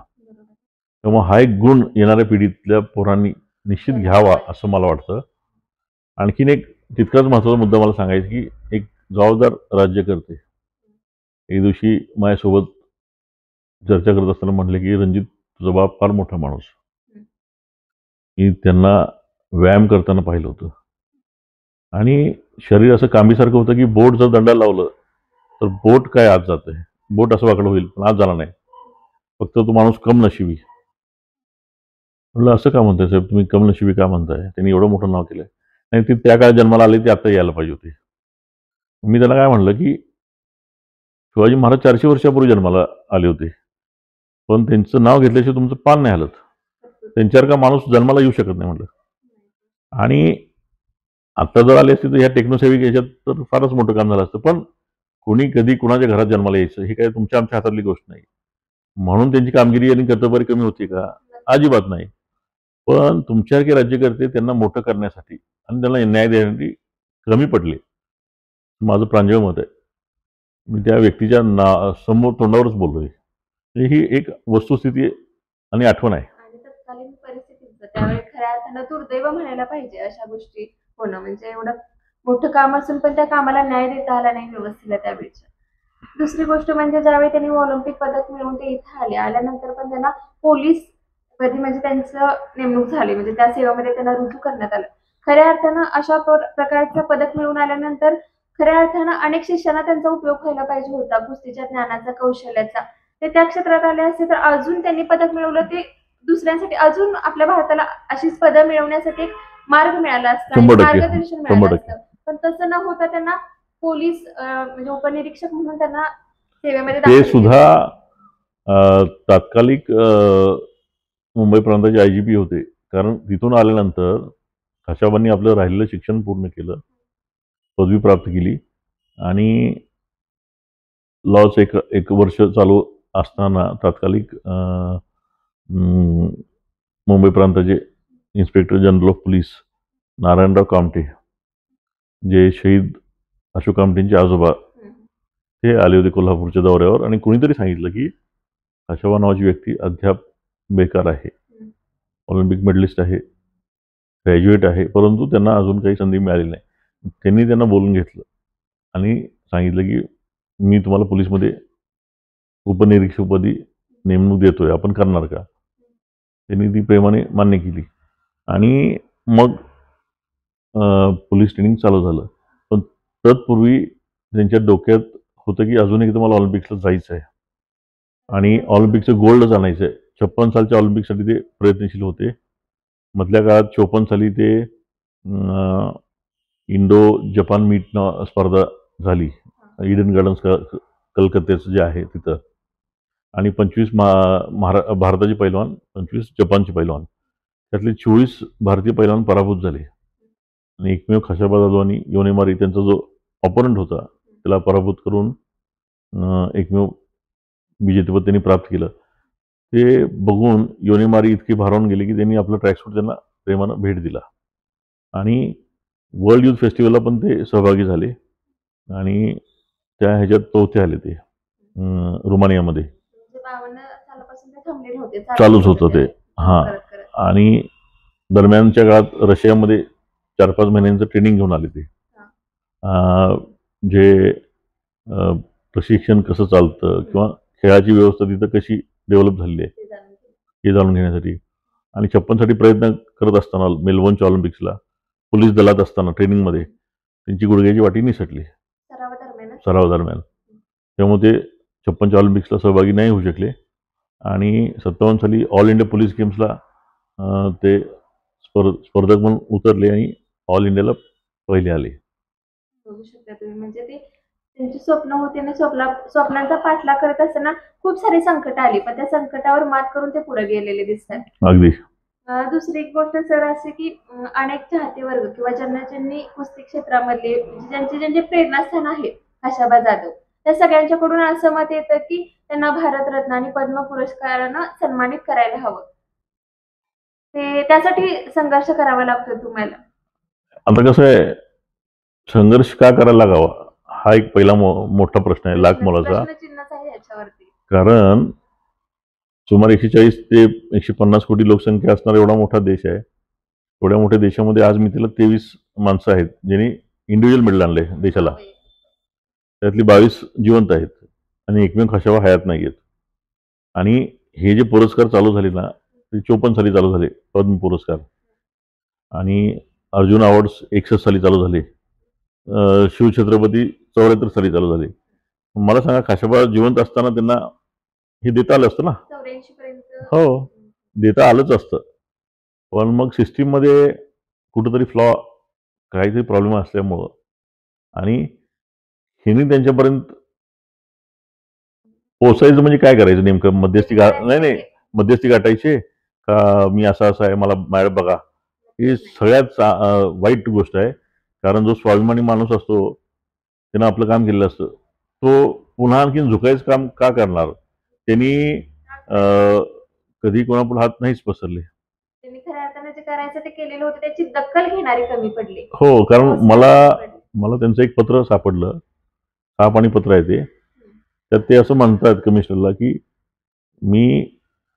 Speaker 2: त्यामुळे हा एक गुण येणाऱ्या पिढीतल्या पोरांनी निश्चित घ्यावा असं मला वाटतं. आणखीन एक तितकाच महत्त्वाचा मुद्दा मला सांगायचा की एक जबाबदार राज्यकर्ते एक दिवशी माझ्यासोबत चर्चा करत असताना म्हटले की रणजित, तुझा बाप फार मोठा माणूस. मी त्यांना व्यायाम करताना पाहिलं होतं आणि शरीर असं कांबीसारखं होतं की बोट जर दंडाला लावलं तर बोट काय आत जातंय, बोट असं वाकडं होईल पण आत झाला नाही. फक्त तो माणूस कमनशिबी. म्हणलं असं का म्हणताय साहेब, तुम्ही कमनशिबी का म्हणताय? त्यांनी एवढं मोठं नाव केलंय. नाही, ते त्या काळात जन्माला आले, ते आता यायला पाहिजे होते. मी त्यांना काय म्हणलं की शिवाजी महाराज 400 वर्षापूर्वी जन्माला आले होते, पण त्यांचं नाव घेतल्याशिवाय तुमचं पान नाही हलत. त्यांच्यासारखा माणूस जन्माला येऊ शकत नाही म्हटलं. आणि आता जर आले असते तर ह्या टेक्नोसेविक याच्यात तर फारच मोठं काम झालं असतं. पण कोणी कधी कुणाच्या घरात जन्माला यायचं हे काय तुमच्या आमच्या हातातली गोष्ट नाही. म्हणून त्यांची कामगिरी आणि कर्तव्य कमी होती का? अजिबात नाही. पण तुमच्यासारखे राज्यकर्ते त्यांना मोठं करण्यासाठी आणि त्यांना न्याय देण्यासाठी कमी पडले, माझं प्रांजळ मत आहे. मी त्या व्यक्तीच्या समोर तोंडावरच बोललोय. ही एक वस्तुस्थिती आणि आठवण आहे.
Speaker 1: आणि तत्कालीन परिस्थितीचं त्यावेळी खऱ्या अर्थानं दुर्दैव म्हणायला पाहिजे अशा गोष्टी होणं. म्हणजे एवढं मोठं काम असून पण त्या कामाला न्याय देता आला नाही व्यवस्थित त्यावेळेच्या. दुसरी गोष्ट म्हणजे ज्यावेळी त्यांनी ऑलिम्पिक पदक मिळवून ते इथे आल्यानंतर पण त्यांना पोलीस पदी म्हणजे त्यांचं नेमणूक झाली, म्हणजे त्या सेवेमध्ये त्यांना रुजू करण्यात आलं. खऱ्या अर्थानं अशा प्रकारचं पदक मिळवून आल्यानंतर खऱ्या अर्थानं अनेक शिष्यांना त्यांचा उपयोग व्हायला पाहिजे होता, कुस्तीच्या ज्ञानाचा, कौशल्याचा. ते त्या क्षेत्रात आले असते तर अजून त्यांनी पदक मिळवलं, ते दुसऱ्यांसाठी अजून आपल्या भारताला अशीच पदक मिळवण्यासाठी एक मार्ग मिळाला असता, मार्गदर्शन मिळालं असतं. पण तसं न होता त्यांना पोलीस म्हणजे उपनिरीक्षक म्हणून त्यांना सेवेमध्ये
Speaker 2: ते सुद्धा तात्कालिक मुंबई प्रांताचे IGP होते. कारण तिथून आल्यानंतर खाशाबांनी आपलं राहिलेलं शिक्षण पूर्ण केलं, पदवी प्राप्त केली आणि लॉच एक वर्ष चालू असताना तात्कालिक मुंबई प्रांताचे inspector general of police Narayanrao Kamte, जे शहीद अशोक कामटेंचे आजोबा, ते आले होते कोल्हापूरच्या दौऱ्यावर. आणि कुणीतरी सांगितलं की खाशाबा नावाची व्यक्ती अद्याप बेकार आहे, ऑलिम्पिक मेडलिस्ट आहे, ग्रॅज्युएट आहे, परंतु त्यांना अजून काही संधी मिळाली नाही. त्यांनी त्यांना बोलून घेतलं आणि सांगितलं की मी तुम्हाला पोलीसमध्ये उपनिरीक्षकपदी नेमणूक देतोय, आपण करणार का? त्यांनी ती प्रेमाने मान्य केली आणि मग पोलीस ट्रेनिंग चालू झालं. पण तत्पूर्वी त्यांच्या डोक्यात होतं की अजून एकदा मला ऑलिम्पिक्सला जायचं आहे आणि ऑलिम्पिकचं गोल्डच आणायचं आहे. 56 सालच्या ऑलिम्पिकसाठी ते प्रयत्नशील होते. मधल्या काळात 54 साली ते इंडो जपान मीट स्पर्धा झाली, ईडन गार्डन्स कलकत्त्याचं जे आहे तिथं. आणि 25 भारताचे पैलवान, 25 जपानचे पैलवान, त्यातले 24 भारतीय पैलवान पराभूत झाले. आणि एकमेव खाशाबा जाधवांनी योनेमारी त्यांचा जो ऑपोनंट होता त्याला पराभूत करून एकमेव विजेतेपद त्यांनी प्राप्त केलं. ते बघून योनेमारी इतके भारावून गेले की त्यांनी आपलं ट्रॅकसूट त्यांना प्रेमानं भेट दिला आणि वर्ल्ड युथ फेस्टिवलला पण ते सहभागी झाले. आणि त्या ह्याच्यात चौथे आले ते रुमानियामध्ये. चालूच होतं ते. हां. आणि दरम्यानच्या काळात रशियामध्ये 4-5 महिन्यांचं ट्रेनिंग घेऊन आले ते. जे प्रशिक्षण कसं चालतं किंवा खेळाची व्यवस्था तिथं कशी डेव्हलप झालेली आहे हे जाणून घेण्यासाठी. आणि 56 साठी प्रयत्न करत असताना मेलबर्नच्या ऑलिम्पिक्सला पोलीस दलात असताना ट्रेनिंगमध्ये त्यांची गुडघ्याची वाटी निसटली सराव दरम्यान. त्यामुळे ते 56च्या ऑलिम्पिक्सला सहभागी नाही होऊ शकले. आणि 57 साली ऑल इंडिया पोलीस गेम्सला ते स्पर्धक म्हणून उतरले आणि ऑल इंडियाला पहिले आले.
Speaker 1: बघू शकता तुम्ही, म्हणजे ते त्यांची स्वप्न होती आणि स्वप्नांचा पाठलाग करत असताना खूप सारी संकट आली, पण त्या संकटावर मात करून ते पुढे गेलेले दिसतात.
Speaker 2: अगदी.
Speaker 1: दुसरी एक गोष्ट सर असे की अनेक चाहते वर्ग किंवा ज्यांनी कुस्ती क्षेत्रामधले ज्यांचे प्रेरणास्थान आहे खाशाबा जाधव, त्या सगळ्यांच्याकडून असं मत येतं की त्यांना भारतरत्न आणि पद्म पुरस्कारानं सन्मानित करायला हवं. ते त्यासाठी संघर्ष करावा लागतो तुम्हाला.
Speaker 2: आता कसं आहे, संघर्ष का करायला लागावा हा एक पहिला मोठा प्रश्न आहे, लाख मोलाचा.
Speaker 1: प्रश्नचिन्हच आहे याच्यावरती.
Speaker 2: कारण सुमारे 140 ते 150 कोटी लोकसंख्या असणारा एवढा मोठा देश आहे. एवढ्या मोठ्या देशामध्ये आज मी तिला 23 माणसं आहेत ज्यांनी इंडिव्हिज्युअल मेडल आणले देशाला. त्यातली 22 जिवंत आहेत आणि एकमेव खाशाबा हयात नाही आहेत. आणि हे जे पुरस्कार चालू झाले ना, ते 54 साली चालू झाले पद्म पुरस्कार, आणि अर्जुन अवॉर्ड्स 61 साली चालू झाले, शिवछत्रपती 74 साली चालू झाले. मला सांगा, खाशाबा जिवंत असताना त्यांना हे देता आलं असतं ना?
Speaker 1: 84 पर्यंत
Speaker 2: हो, देता आलंच असतं. पण मग सिस्टीममध्ये कुठंतरी फ्लॉ, काहीतरी प्रॉब्लेम असल्यामुळं, आणि ह्यांनी त्यांच्यापर्यंत पोचायचं म्हणजे काय करायचं नेमकं? नाही, मध्यस्थी गाठायचे का मी असं आहे, मला मॅडम बघा. ही सगळ्यात वाईट गोष्ट आहे. कारण जो स्वाभिमानी माणूस असतो, त्यानं आपलं काम केलेलं असतं, तो पुन्हा आणखीन झुकायचं काम का करणार? त्यांनी कधी कोणापुढे हात नाहीच पसरले.
Speaker 1: त्यांनी खऱ्या अर्थाने जे करायचं ते केलेलं होतं, त्याची दखल घेणारे कमी पडले.
Speaker 2: हो, कारण मला त्यांचं एक पत्र सापडलं, 6 पानी पत्र आहे ते. तर ते असं म्हणतात कमिशनरला की मी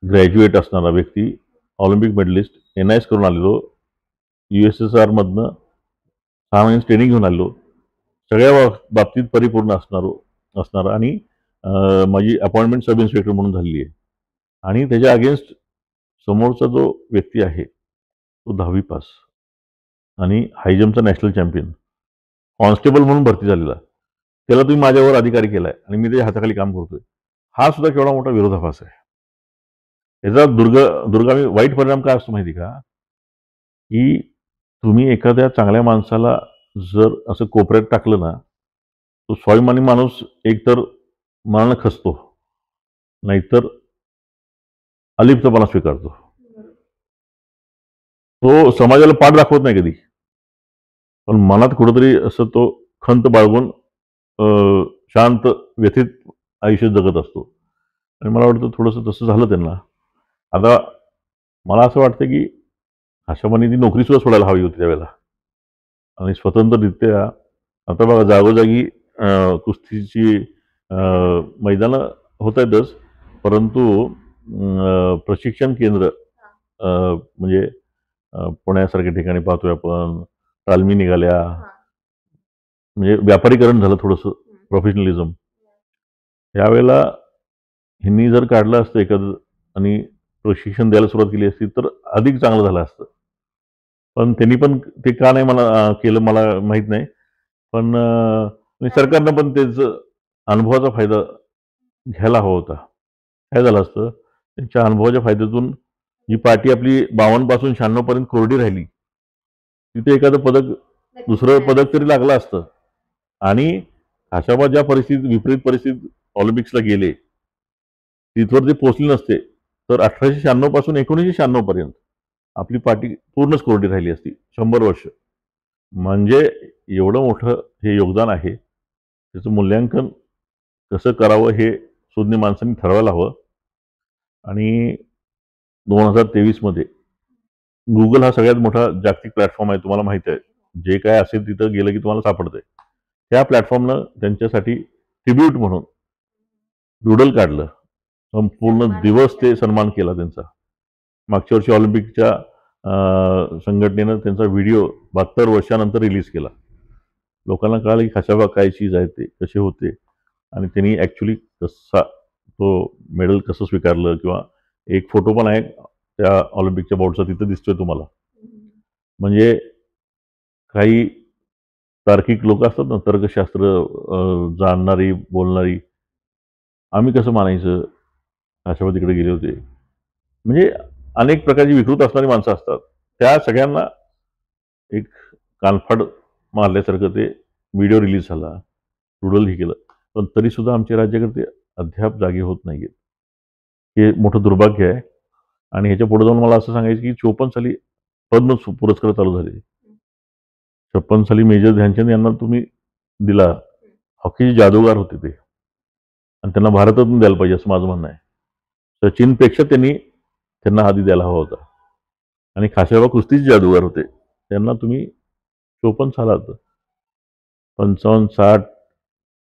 Speaker 2: ग्रॅज्युएट असणारा व्यक्ती, ऑलिम्पिक मेडलिस्ट, NIS करून आलेलो, USSR मधनं 6 महिने ट्रेनिंग घेऊन आलेलो, सगळ्या बाबतीत परिपूर्ण असणारा, आणि माझी अपॉइंटमेंट सब इन्स्पेक्टर म्हणून झालेली आहे. आणि त्याच्या अगेन्स्ट समोरचा जो व्यक्ती आहे तो 10वी पास आणि हायजम्पचा नॅशनल चॅम्पियन, कॉन्स्टेबल म्हणून भरती झालेला, त्याला तुम्ही माझ्यावर अधिकारी केलाय आणि मी त्याच्या हाताखाली काम करतोय. हा सुद्धा केवढा मोठा विरोधाभास आहे. याचा दुर्गामी वाईट परिणाम काय असतो माहिती का? की तुम्ही एखाद्या चांगल्या माणसाला जर असं कोपऱ्यात टाकलं ना, तो स्वाभिमानी माणूस एकतर मनानं खचतो, नाहीतर अलिप्तपणा स्वीकारतो. तो समाजाला पाठ दाखवत नाही कधी, पण मनात कुठंतरी असं तो खंत बाळगून शांत व्यथित आयुष्य जगत असतो. आणि मला वाटतं थोडंसं तसं झालं त्यांना. आता मला असं वाटतं की खाशाबांनी ती नोकरी सुद्धा सोडायला हवी होती त्यावेळेला, आणि स्वतंत्ररित्या आता बघा जागोजागी कुस्तीची मैदानं होत आहेतच, परंतु प्रशिक्षण केंद्र म्हणजे पुण्यासारख्या ठिकाणी पाहतोय आपण, तालमी निघाल्या, म्हणजे व्यापारीकरण झालं थोडंसं, प्रोफेशनलिझम. यावेळेला ह्यांनी जर काढलं असतं एखादं आणि प्रशिक्षण द्यायला सुरुवात केली असती तर अधिक चांगलं झालं असतं. पण त्यांनी पण ते का नाही मला केलं मला माहीत नाही. पण सरकारनं पण त्याचं अनुभवाचा फायदा घ्यायला हवा होता. काय झालं असतं, त्यांच्या अनुभवाच्या फायद्यातून जी पार्टी आपली 52 पासून 96 पर्यंत कोरडी राहिली, तिथे एखादं पदक, दुसरं पदक तरी लागलं असतं. आणि खाशाबा ज्या विपरीत परिस्थितीत ऑलिम्पिक्सला गेले, तिथवर ते पोहोचले नसते तर 1896 पासून 1996 पर्यंत आपली पार्टी पूर्णच कोरडी राहिली असती, 100 वर्ष. म्हणजे एवढं मोठं हे योगदान आहे, त्याचं मूल्यांकन कसं करावं हे सुज्ञ माणसांनी ठरवायला हवं. आणि 2023 मध्ये गुगल हा सगळ्यात मोठा जागतिक प्लॅटफॉर्म आहे, तुम्हाला माहिती आहे. जे काय असेल तिथं गेलं की तुम्हाला सापडतंय. त्या प्लॅटफॉर्मनं त्यांच्यासाठी ट्रिब्यूट म्हणून डुडल काढलं, संपूर्ण दिवस ते सन्मान केला त्यांचा. मागच्या वर्षी ऑलिम्पिकच्या संघटनेनं त्यांचा व्हिडिओ 72 वर्षानंतर रिलीज केला. लोकांना कळालं की खाशाबा काय चीज आहे, ते कसे होते, आणि त्यांनी ॲक्च्युली कसा तो मेडल कसं स्वीकारलं. किंवा एक फोटो पण आहे त्या ऑलिम्पिकच्या बोर्डचा, तिथं दिसतोय तुम्हाला. म्हणजे काही तार्किक लोक असतात ना, तर्कशास्त्र जाणणारी, बोलणारी, आम्ही कसं मानायचं खाशाबा तिकडे गेले होते, म्हणजे अनेक प्रकारची विकृत असणारी माणसं असतात. त्या सगळ्यांना एक कानफाड मारल्यासारखं ते व्हिडिओ रिलीज झाला, डुडल ही केलं. पण तरी सुद्धा आमचे राज्यकर्ते अद्याप जागे होत नाहीयेत. हे मोठं दुर्भाग्य आहे. आणि ह्याच्या पुढे जाऊन मला असं सांगायचं की 54 साली पद्म पुरस्कार चालू झाले. 56 साली मेजर ध्यानचंद यांना तुम्ही दिला. हॉकीचे जादूगार होते ते. आणि त्यांना भारतातून द्यायला पाहिजे असं माझं म्हणणं आहे. सचिनपेक्षा त्यांना आधी द्यायला हवा होता. आणि खाशाबा कुस्तीचे जादूगार होते. त्यांना तुम्ही 54 सालात 55, 60,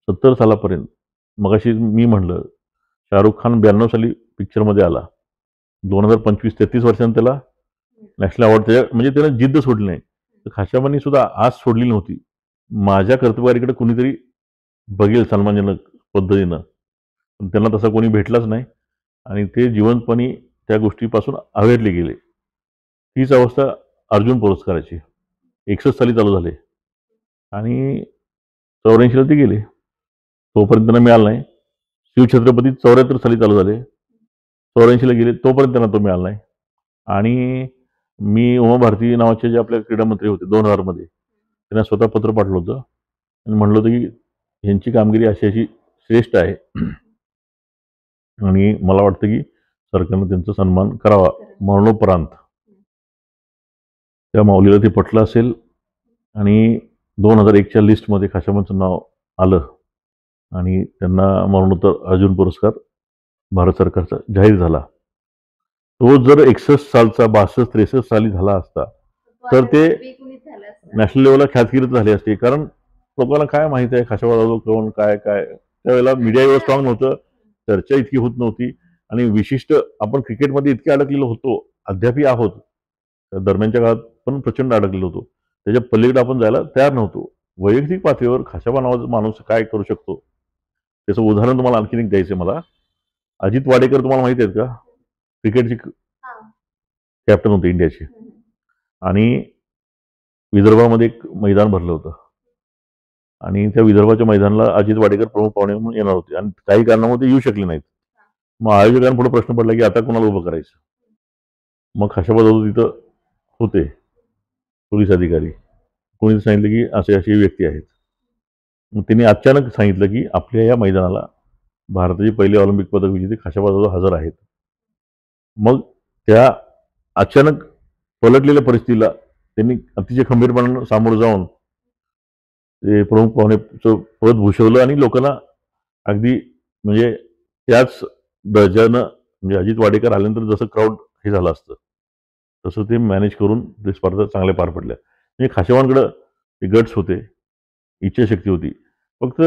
Speaker 2: 70 सालापर्यंत, मगाशी मी म्हणलं शाहरुख खान 92 साली पिक्चरमध्ये आला, 2025 33 वर्षांनी त्याला नॅशनल अवॉर्ड, म्हणजे त्यानं जिद्द सोडली नाही. तर खाशाबांनी सुद्धा आज सोडली नव्हती. माझ्या कर्तबगारीकडे कुणीतरी बघेल सन्मानजनक पद्धतीनं, पण त्यांना तसा कोणी भेटलाच नाही आणि ते जिवंतपणी त्या गोष्टीपासून अवेरले गेले. तीच अवस्था अर्जुन पुरस्काराची 61 साली चालू झाले आणि 84ला ते गेले, तोपर्यंत त्यांना मिळाला नाही. शिवछत्रपती 74 साली चालू झाले, 84ला गेले, तोपर्यंत त्यांना तो मिळाला नाही. आणि मी उमा भारती नावाचे जे आपल्या क्रीडा मंत्री होते 2000 मध्ये, त्यांना स्वतः पत्र पाठवलं होतं आणि म्हणलं होतं की ह्यांची कामगिरी अशी अशी श्रेष्ठ आहे आणि मला वाटतं की सरकारनं त्यांचा सन्मान करावा मरणोपरांत. त्या माऊलीला ते पटलं असेल आणि 2001च्या लिस्टमध्ये खाशाबांचं नाव आलं आणि त्यांना मरणोत्तर अर्जुन पुरस्कार भारत सरकारचा जाहीर झाला. तो जर 61 सालचा 62, 63 साली झाला असता तर ते नॅशनल लेवलला ख्यातकीर्त झाले असते. कारण लोकांना काय माहिती आहे खाशाबा जाधव कोण, काय काय, त्यावेळेला मीडिया एवढं स्ट्रॉंग नव्हतं, चर्चा इतकी होत नव्हती आणि विशिष्ट आपण क्रिकेटमध्ये इतके अडकलेलो होतो, अद्यापही आहोत, दरम्यानच्या काळात पण प्रचंड अडकलेलो होतो, त्याच्या पलीकडे आपण जायला तयार नव्हतो. वैयक्तिक पातळीवर खाशाबा नावाचा माणूस काय करू शकतो त्याचं उदाहरण तुम्हाला आणखीन एक द्यायचं मला. अजित वाडेकर तुम्हाला माहिती आहेत का? क्रिकेटचे कॅप्टन होते इंडियाचे आणि विदर्भामध्ये एक मैदान भरलं होतं आणि त्या विदर्भाच्या मैदानाला अजित वाडेकर प्रमुख पाहुणे म्हणून येणार होते आणि काही कारणामुळे ते येऊ शकले नाहीत. मग आयोजकांपुढे प्रश्न पडला की आता कोणाला उभं करायचं. मग खाशाबा जाधव तिथं होते, पोलीस अधिकारी, कोणी सांगितलं की असे अशी व्यक्ती आहेत. मग त्यांनी अचानक सांगितलं की आपल्या या मैदानाला भारताचे पहिले ऑलिम्पिक पदक विजेते खाशाबा जाधव हजर आहेत. मग त्या अचानक पलटलेल्या परिस्थितीला त्यांनी अतिशय खंबीरपणानं सामोरं जाऊन ते प्रमुख पाहुणेचं पद भूषवलं आणि लोकांना अगदी म्हणजे त्याच दर्जानं, म्हणजे अजित वाडेकर आल्यानंतर जसं क्राऊड हे झालं असतं तसं ते मॅनेज करून ते स्पर्धा चांगल्या पार पडल्या. म्हणजे खाशाबांकडं ते गट्स होते, इच्छाशक्ती होती, फक्त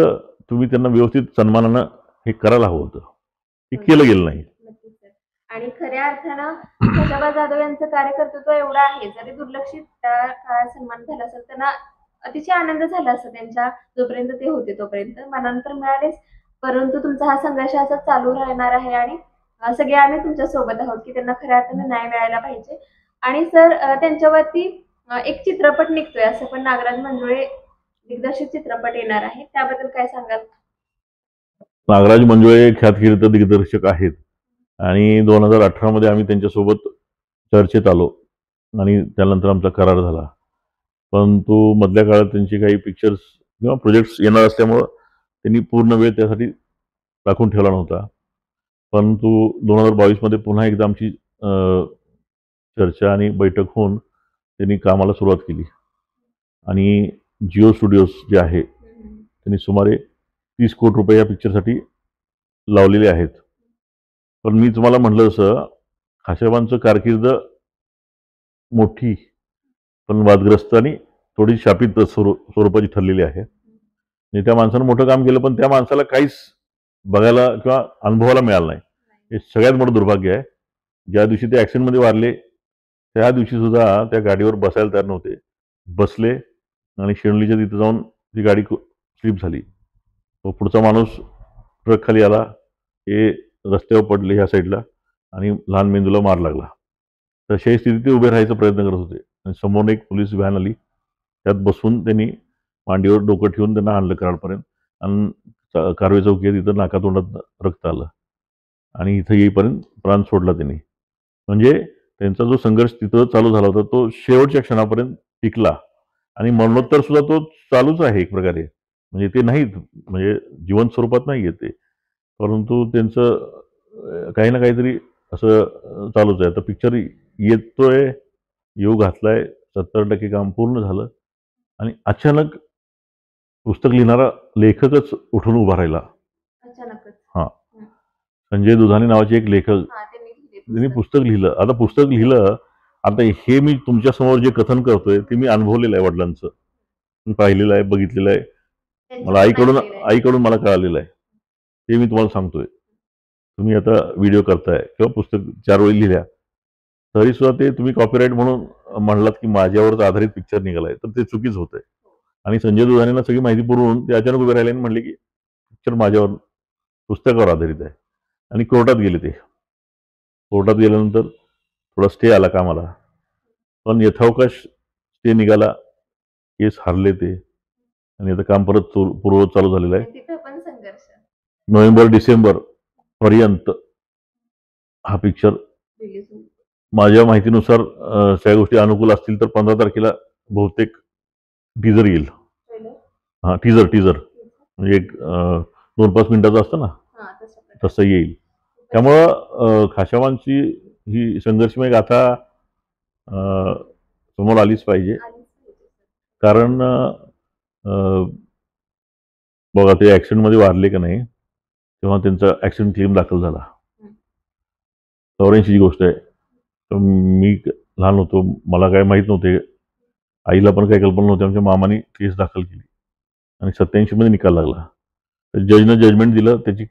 Speaker 2: तुम्ही त्यांना व्यवस्थित सन्मानानं हे करायला हवं होतं, हे केलं गेलं नाही.
Speaker 1: आणि खऱ्या अर्थानं खाशाबा जाधव यांचं कार्यकर्तृत्व एवढं आहे, जरी दुर्लक्षित त्या काळात सन्मान झाला असेल, त्यांना अतिशय आनंद झाला असं त्यांच्या जोपर्यंत ते होते तोपर्यंत. मनानंतर मिळालेच, परंतु तुमचा हा संघर्ष असा चालू राहणार आहे आणि सगळे आम्ही तुमच्या सोबत आहोत की त्यांना खऱ्या अर्थानं न्याय मिळायला पाहिजे. आणि सर, त्यांच्यावरती एक चित्रपट निघतोय, असं पण नागराज मंजुळे दिग्दर्शित चित्रपट येणार आहे, त्याबद्दल काय सांगाल?
Speaker 2: नागराज मंजुळे ख्यातकीर्त दिग्दर्शक आहेत आणि 2018 मध्ये आम्ही त्यांच्यासोबत चर्चेत आलो आणि त्यानंतर आमचा करार झाला. परंतु मधल्या काळात त्यांची काही पिक्चर्स किंवा प्रोजेक्ट्स येणार असल्यामुळं त्यांनी पूर्ण वेळ त्यासाठी राखून ठेवला नव्हता. परंतु 2022 मध्ये पुन्हा एकदा आमची चर्चा आणि बैठक होऊन त्यांनी कामाला सुरुवात केली आणि जिओ स्टुडिओज जे आहे त्यांनी सुमारे 30 कोटी रुपये या पिक्चरसाठी लावलेले आहेत. पण मी तुम्हाला म्हटलं तसं खाशाबांचं कारकीर्द मोठी पण वादग्रस्त आणि थोडी शापित स्वरूपाची ठरलेली आहे. म्हणजे त्या माणसानं मोठं काम केलं पण त्या माणसाला काहीच बघायला किंवा अनुभवायला मिळालं नाही, हे सगळ्यात मोठं दुर्भाग्य आहे. ज्या दिवशी ते ॲक्सिडेंटमध्ये वारले त्या दिवशी सुद्धा त्या गाडीवर बसायला तयार नव्हते, बसले आणि शिवणलीच्या तिथं जाऊन ती गाडी स्लिप झाली. तो पुढचा माणूस ट्रक खाली आला, हे रस्त्यावर पडले ह्या साईडला आणि लहान मेंदूला मार लागला. तशाही स्थितीत ते उभे राहायचा प्रयत्न करत होते आणि समोरून एक पोलीस व्हॅन आली, त्यात बसून त्यांनी मांडीवर डोकं ठेवून त्यांना आणलं कराडपर्यंत आणि कारवे चौकी आहे तिथं नाकातोंडात रक्त आलं आणि इथं येईपर्यंत प्राण सोडला त्यांनी. म्हणजे त्यांचा जो संघर्ष तिथं चालू झाला होता तो शेवटच्या क्षणापर्यंत टिकला आणि मरणोत्तर सुद्धा तो चालूच आहे एक प्रकारे. म्हणजे ते नाहीत, म्हणजे जिवंत स्वरूपात नाही येते, परंतु त्यांचं काही ना काहीतरी असं चालूच आहे. आता पिक्चर येतोय, येऊ घातलाय, 70% काम पूर्ण झालं आणि अचानक पुस्तक लिहिणारा लेखकच उठून उभा राहिला.
Speaker 1: अचानकच.
Speaker 2: हा, संजय दुधाणे नावाचे एक लेखक,
Speaker 1: हा त्यांनी लिहिले
Speaker 2: त्यांनी
Speaker 1: पुस्तक.
Speaker 2: पुस्तक लिहिलं. आता पुस्तक लिहिलं, आता हे मी तुमच्या समोर जे कथन करतोय ते मी अनुभवलेलं आहे, वडिलांचं मी पाहिलेलं आहे, बघितलेलं आहे, मला
Speaker 1: त्यांच्याकडून ऐकलेलं आहे.
Speaker 2: आईकडून मला कळालेलं आहे. ते मी तुम्हाला सांगतोय. तुम्ही आता व्हिडिओ करताय किंवा पुस्तक 4 वेळी लिहिल्या, तरी सुद्धा ते तुम्ही कॉपीराईट म्हणून म्हणलात की माझ्यावरच आधारित पिक्चर निघालाय, तर ते चुकीच होतंय. आणि संजय दुधाणेंना सगळी माहिती पुरवून ते अचानक उभे राहिले आणि म्हणले की पिक्चर माझ्यावर, पुस्तकावर आधारित आहे. आणि कोर्टात गेले. ते कोर्टात गेल्यानंतर थोडा स्टे आला कामाला, पण यथावकाश स्टे निघाला, केस हारले ते, आणि आता काम परत पूर्ववत चालू झालेलं आहे.
Speaker 1: आणि तिथं पण संघर्ष
Speaker 2: नोव्हेंबर-डिसेंबर पर्यंत हा पिक्चर
Speaker 1: रिलीज होईल.
Speaker 2: माझ्या माहितीनुसार सगळ्या गोष्टी अनुकूल असतील तर 15 तारखेला बहुतेक टीजर येईल.
Speaker 1: ट्रेलर
Speaker 2: हा, टीजर म्हणजे एक 2-5 मिनिटाचं असतं ना,
Speaker 1: हा तसं प्रकारे.
Speaker 2: तसं येईल. त्यामुळं खाशाबांची ही संघर्षमय गाथा समोर आलीच पाहिजे.
Speaker 1: आलीच पाहिजे.
Speaker 2: कारण बघा, ते ॲक्सिडेंटमध्ये वारले का नाही, तेव्हा त्यांचा ॲक्सिडेंट क्लेम दाखल झाला. 84 ची गोष्ट आहे. तर मी लहान होतो, मला काय माहीत नव्हते, आईला पण काही कल्पना नव्हती. आमच्या मामाने केस दाखल केली आणि 87 मध्ये निकाल लागला. तर जजनं जजमेंट दिलं. त्याची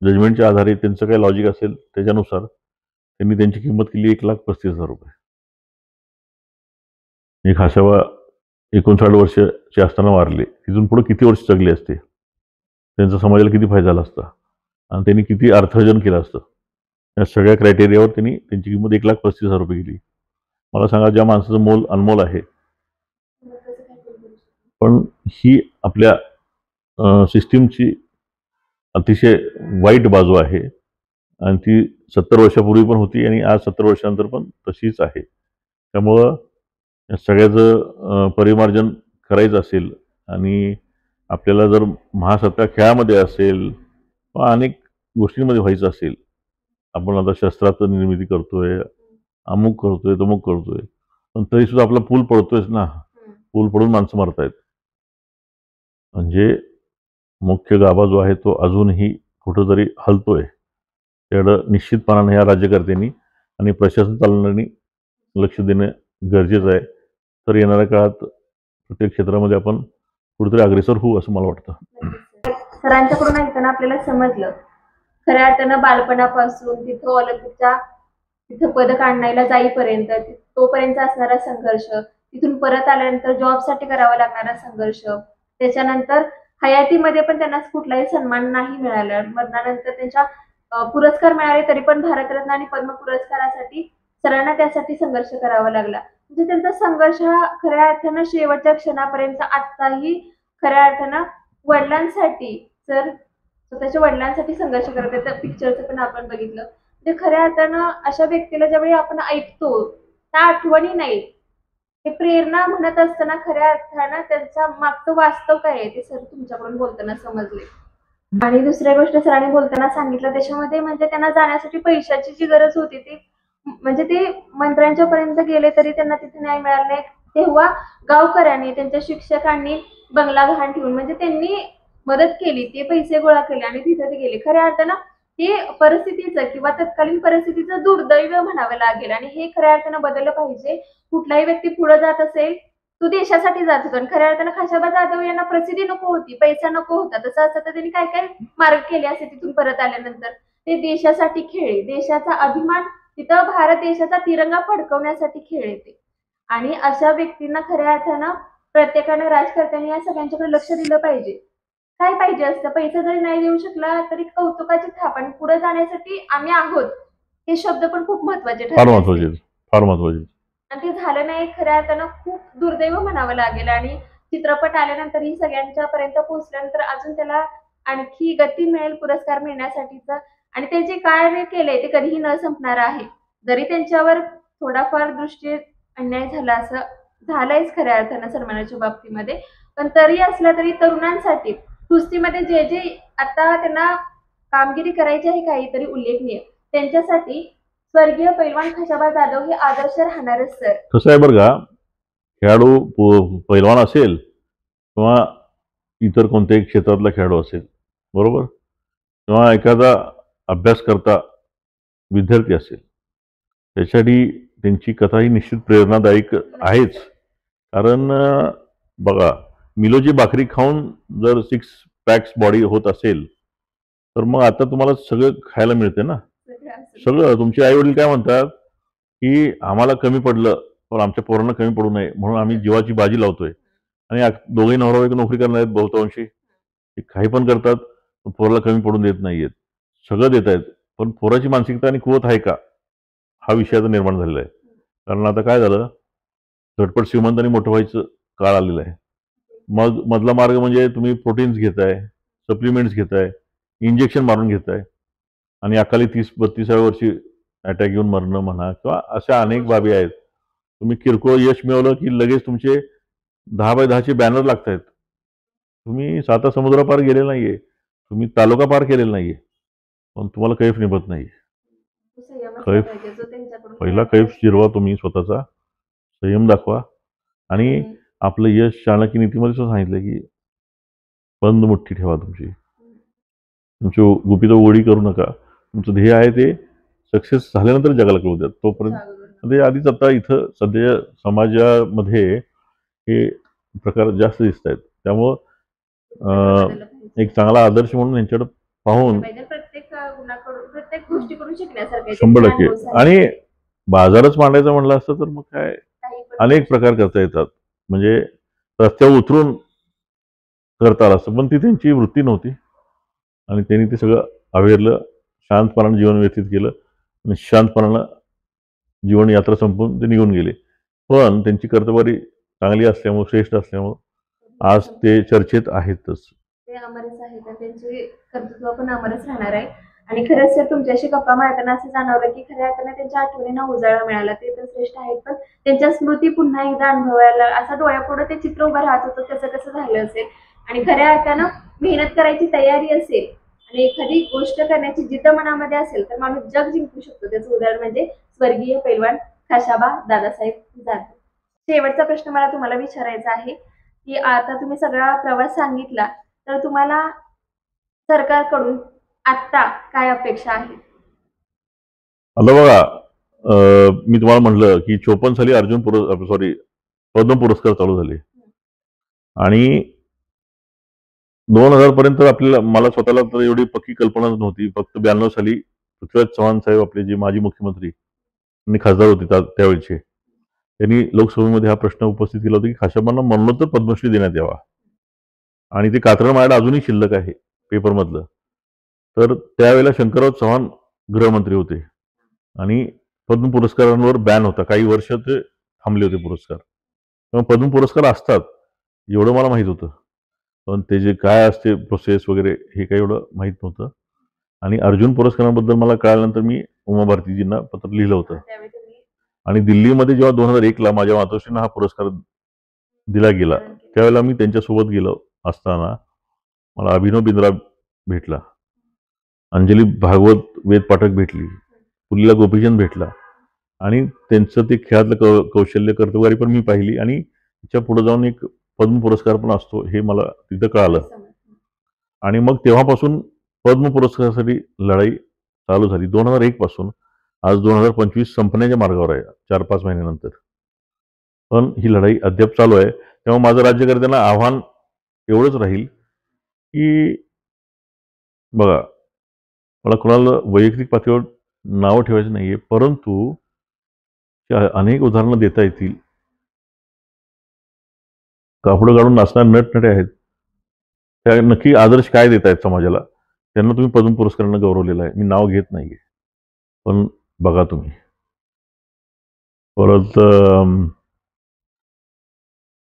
Speaker 2: जजमेंटच्या आधारे त्यांचं काय लॉजिक असेल त्याच्यानुसार त्यांनी त्यांची किंमत केली 1,35,000 रुपये. एक खाशाबा 59 वर्षाचे असताना वारले. तिथून पुढे किती वर्ष जगले असते, त्यांचा समाजाला किती फायदा झाला असता आणि त्यांनी किती अर्थार्जन केलं असतं. या सगळ्या क्रायटेरियावर त्यांनी त्यांची किंमत 1,35,000 रुपये केली. मला सांगा, ज्या माणसाचं मोल अनमोल आहे,
Speaker 1: मग कसं काय करू शकतो?
Speaker 2: पण ही आपल्या सिस्टीमची अतिशय वाईट बाजू आहे आणि ती 70 वर्षापूर्वी पण होती आणि आज 70 वर्षानंतर पण तशीच आहे. त्यामुळं या सगळ्याचं परिमार्जन करायचं असेल आणि आपल्याला जर महासत्ता खेळामध्ये असेल किंवा अनेक गोष्टींमध्ये व्हायचं असेल, आपण आता शस्त्रास्त्र निर्मिती करतोय, अमुक करतोय, तमुक करतोय, पण तरीसुद्धा आपला पूल पडतोयच ना. पूल पडून माणसं मरतायत. म्हणजे मुख्य गाभा जो आहे तो अजूनही कुठंतरी हलतोय. त्याकडं निश्चितपणाने या राज्यकर्त्यांनी आणि प्रशासन चालवणाऱ्यांनी लक्ष देणं गरजेचं आहे. तर येणाऱ्या काळात प्रत्येक क्षेत्रामध्ये आपण कुठेतरी अग्रेसर होऊ असं मला वाटतं.
Speaker 1: सरांच्याकडून ऐकताना आपल्याला समजलं, खऱ्या अर्थानं बालपणापासून तिथं ऑलिम्पिकच्या तिथं पदक आणायला जाईपर्यंत तोपर्यंत असणारा संघर्ष, तिथून परत आल्यानंतर जॉबसाठी करावा लागणारा संघर्ष, त्याच्यानंतर हयातीमध्ये पण त्यांना कुठलाही सन्मान नाही मिळाला. मरणानंतर त्यांच्या पुरस्कार मिळाले तरी पण भारतरत्न आणि पद्म पुरस्कारासाठी सरांना त्यासाठी संघर्ष करावा लागला. म्हणजे त्यांचा संघर्ष हा खऱ्या अर्थानं शेवटच्या क्षणापर्यंत आत्ताही खऱ्या अर्थानं वडिलांसाठी, तर स्वतःच्या वडिलांसाठी संघर्ष करत आहेत. त्या पिक्चरचं पण आपण बघितलं. म्हणजे खऱ्या अर्थानं अशा व्यक्तीला ज्यावेळी आपण ऐकतो त्या आठवणी नाही, ते प्रेरणा म्हणत असताना खऱ्या अर्थानं त्यांचा मागचं वास्तव काय आहे ते सर तुमच्याकडून बोलताना समजले. आणि दुसऱ्या गोष्ट सरांनी बोलताना सांगितलं त्याच्यामध्ये, म्हणजे त्यांना जाण्यासाठी पैशाची जी गरज होती ती, म्हणजे ते मंत्र्यांच्या पर्यंत गेले तरी त्यांना तिथे न्याय मिळाला नाही. तेव्हा गावकऱ्यांनी, त्यांच्या शिक्षकांनी बंगला गहाण ठेवून म्हणजे त्यांनी मदत केली, ते पैसे गोळा केले आणि तिथे ते गेले. खऱ्या अर्थानं ते परिस्थितीचं किंवा तत्कालीन परिस्थितीचं दुर्दैव म्हणावं लागेल आणि हे खऱ्या अर्थानं बदललं पाहिजे. कुठलाही व्यक्ती पुढे जात असेल तो देशासाठी जात होता आणि खऱ्या अर्थानं खाशाबा जाधव यांना प्रसिद्धी नको होती, पैसा नको होता. तसं असतं तर त्यांनी काय काय मार्ग केले असते तिथून परत आल्यानंतर. ते देशासाठी खेळले, देशाचा अभिमान, तिथं भारत देशाचा तिरंगा फडकवण्यासाठी खेळले ते. आणि अशा व्यक्तींना खऱ्या अर्थानं प्रत्येकानं, राजकर्त्यांनी या सगळ्यांच्याकडे लक्ष दिलं पाहिजे. काय पाहिजे असतं, पैसा जरी नाही देऊ शकला तरी कौतुकाची थाप आणि पुढे जाण्यासाठी आम्ही आहोत हे शब्द पण खूप महत्वाचे
Speaker 2: फार
Speaker 1: ठरले.
Speaker 2: महत्वाचे, फार महत्वाचे.
Speaker 1: आणि ते झालं नाही, खऱ्या अर्थानं खूप दुर्दैव म्हणावं लागेल. आणि चित्रपट आल्यानंतर ही सगळ्यांच्या पर्यंत पोहोचल्यानंतर अजून त्याला आणखी गती मिळेल पुरस्कार मिळण्यासाठीचा. आणि ते जे कार्य केलंय ते कधीही न संपणार आहे. जरी त्यांच्यावर थोडाफार दृष्टी अन्याय झाला, असं झालंयच खऱ्या अर्थानं सन्मानाच्या बाबतीमध्ये, पण तरी असलं तरी तरुणांसाठी कुस्तीमध्ये जे जे आता त्यांना कामगिरी करायची आहे काहीतरी उल्लेखनीय, त्यांच्यासाठी स्वर्गीय पैलवान खाशाबा जाधव हे आदर्श राहणारच सर.
Speaker 2: कसं आहे बरं का, खेळाडू पैलवान असेल किंवा इतर कोणत्याही क्षेत्रातला खेळाडू असेल, बरोबर, किंवा एखादा अभ्यासकर्ता विद्यार्थी असेल त्याच्यासाठी त्यांची कथा ही निश्चित प्रेरणादायक आहेच. कारण बघा, मिलोची भाकरी खाऊन जर 6 पॅक्स बॉडी होत असेल तर मग आता तुम्हाला सगळं खायला मिळते ना. सगळं तुमचे आई वडील काय म्हणतात की आम्हाला कमी पडलं पण आमच्या पोरांना कमी पडू नये म्हणून आम्ही जीवाची बाजी लावतोय. आणि दोघेही नवरा बायको नोकरी करणार आहेत बहुतांशी, ते काही पण करतात पण पोराला कमी पडून देत नाहीयेत. सगळं देत आहेत पण पोराची मानसिकता आणि कुवत आहे का, हा विषय आता निर्माण झालेला आहे. कारण आता काय झालं, झटपट श्रीमंत आणि मोठं व्हायचं काळ आलेला आहे. मग मधला मार्ग म्हणजे तुम्ही प्रोटीन्स घेताय, सप्लिमेंट्स घेताय, इंजेक्शन मारून घेताय आणि अकाली 30-32व्या वर्षी अटॅक येऊन मरणं म्हणा किंवा अशा अनेक बाबी आहेत. तुम्ही किरकोळ यश मिळवलं की लगेच तुमचे 10x10चे बॅनर लागतायत. तुम्ही 7 समुद्रापार गेलेला नाहीये, तुम्ही तालुका पार केलेला नाहीये, पण तुम्हाला कैफ निभत नाही. पहिला कैफ जिरवा, तुम्ही स्वतःचा संयम दाखवा. आणि आपलं यश चाणक्य नीतीमध्ये सांगितलं की बंद मुठ्ठी ठेवा, तुमची गुपित उघडी करू नका. तुमचं ध्येय आहे ते सक्सेस झाल्यानंतर जगाला कळू द्या. तोपर्यंत म्हणजे आधीच आता इथं सध्या समाजामध्ये हे प्रकार जास्त दिसत आहेत. त्यामुळं एक चांगला आदर्श म्हणून यांच्याकडे पाहून
Speaker 1: प्रत्येक गोष्टीकडून शिकण्यासारखं
Speaker 2: 100%. आणि बाजारच मांडायचं म्हणलं असतं तर मग काय अनेक प्रकार करता येतात. म्हणजे रस्त्यावर उतरून करता आलं असतं पण ती त्यांची वृत्ती नव्हती आणि त्यांनी ते सगळं अवेरलं, शांतपणाने जीवन व्यतीत केलं आणि शांतपणानं जीवन यात्रा संपून ते निघून गेले. पण त्यांची कर्तबगारी चांगली असल्यामुळे, श्रेष्ठ असल्यामुळे आज ते चर्चेत आहेतच.
Speaker 1: ते अमरच आहेत, त्यांचे कर्तृत्व पण अमरच राहणार आहे. आणि खरंच सर, तुमच्याशी गप्पा मारताना असं जाणवलं की खऱ्या अर्थाने त्यांच्या आठवणींना उजाळा मिळाला. ते तर श्रेष्ठ आहेत पण त्यांच्या स्मृती पुन्हा एकदा अनुभवायला असं डोळ्यापुढे ते चित्र उभं राहत होतं, कसं कसं झालं असेल. आणि खऱ्या अर्थानं मेहनत करायची तयारी असेल आणि एखादी गोष्ट करण्याची जिद्द मनामध्ये असेल तर माणूस जग जिंकू शकतो. त्याचं उदाहरण म्हणजे स्वर्गीय पैलवान खाशाबा दादासाहेब जाधव. शेवटचा प्रश्न मला तुम्हाला विचारायचा आहे की आता तुम्ही सगळा प्रवास सांगितला तर तुम्हाला सरकारकडून आता काय अपेक्षा आहे?
Speaker 2: आता बघा, मी तुम्हाला म्हटलं की 54 साली पद्म पुरस्कार चालू झाले आणि 2000 पर्यंत आपल्याला, मला स्वतःला तर एवढी पक्की कल्पना नव्हती. फक्त 92 साली पृथ्वीराज चव्हाण साहेब, आपले जे माजी मुख्यमंत्री आणि खासदार होते त्यावेळेचे, त्यांनी लोकसभेमध्ये हा प्रश्न उपस्थित केला होता की खाशाबांना मरणोत्तर पद्मश्री देण्यात यावा. आणि ते कात्रण माझ्याकडे अजूनही शिल्लक आहे पेपरमधलं. तर त्यावेळेला शंकरराव चव्हाण गृहमंत्री होते आणि पद्म पुरस्कारांवर बॅन होता. काही वर्ष ते थांबले होते पुरस्कार. तेव्हा पद्म पुरस्कार असतात एवढं मला माहीत होतं, पण ते जे काय असते प्रोसेस वगैरे हे काही एवढं माहीत नव्हतं. आणि अर्जुन पुरस्कारांबद्दल मला कळाल्यानंतर मी उमा भारतीजींना पत्र लिहिलं होतं. आणि दिल्लीमध्ये जेव्हा 2001ला माझ्या मातोश्रींना हा पुरस्कार दिला गेला त्यावेळेला मी त्यांच्यासोबत गेलो असताना मला अभिनव बिंद्रा भेटला, अंजली भागवत वेद पाठक भेटली, पुलीला गोपीचंद भेटला आणि त्यांचं ते खेळातलं कौशल्य, कर्तबगारी पण मी पाहिली. आणि त्याच्या पुढे जाऊन एक पद्म पुरस्कार पण असतो हे मला तिथं कळालं. आणि मग तेव्हापासून पद्म पुरस्कारासाठी लढाई चालू झाली. 2001 पासून आज 2025 संपण्याच्या मार्गावर आहे 4-5 महिन्यानंतर. पण ही लढाई अद्याप चालू आहे. तेव्हा माझं राज्यकर्त्यांना आव्हान एवढंच राहील की बघा, मला कोणाला वैयक्तिक पातळीवर नावं ठेवायचं नाहीये, परंतु अनेक उदाहरणं देता येतील. कापडं काढून नाचणारे नटनटे आहेत, त्या नक्की आदर्श काय देत आहेत समाजाला, त्यांना तुम्ही पद्म पुरस्कारानं गौरवलेलं आहे. मी नाव घेत नाहीये, पण बघा तुम्ही. परत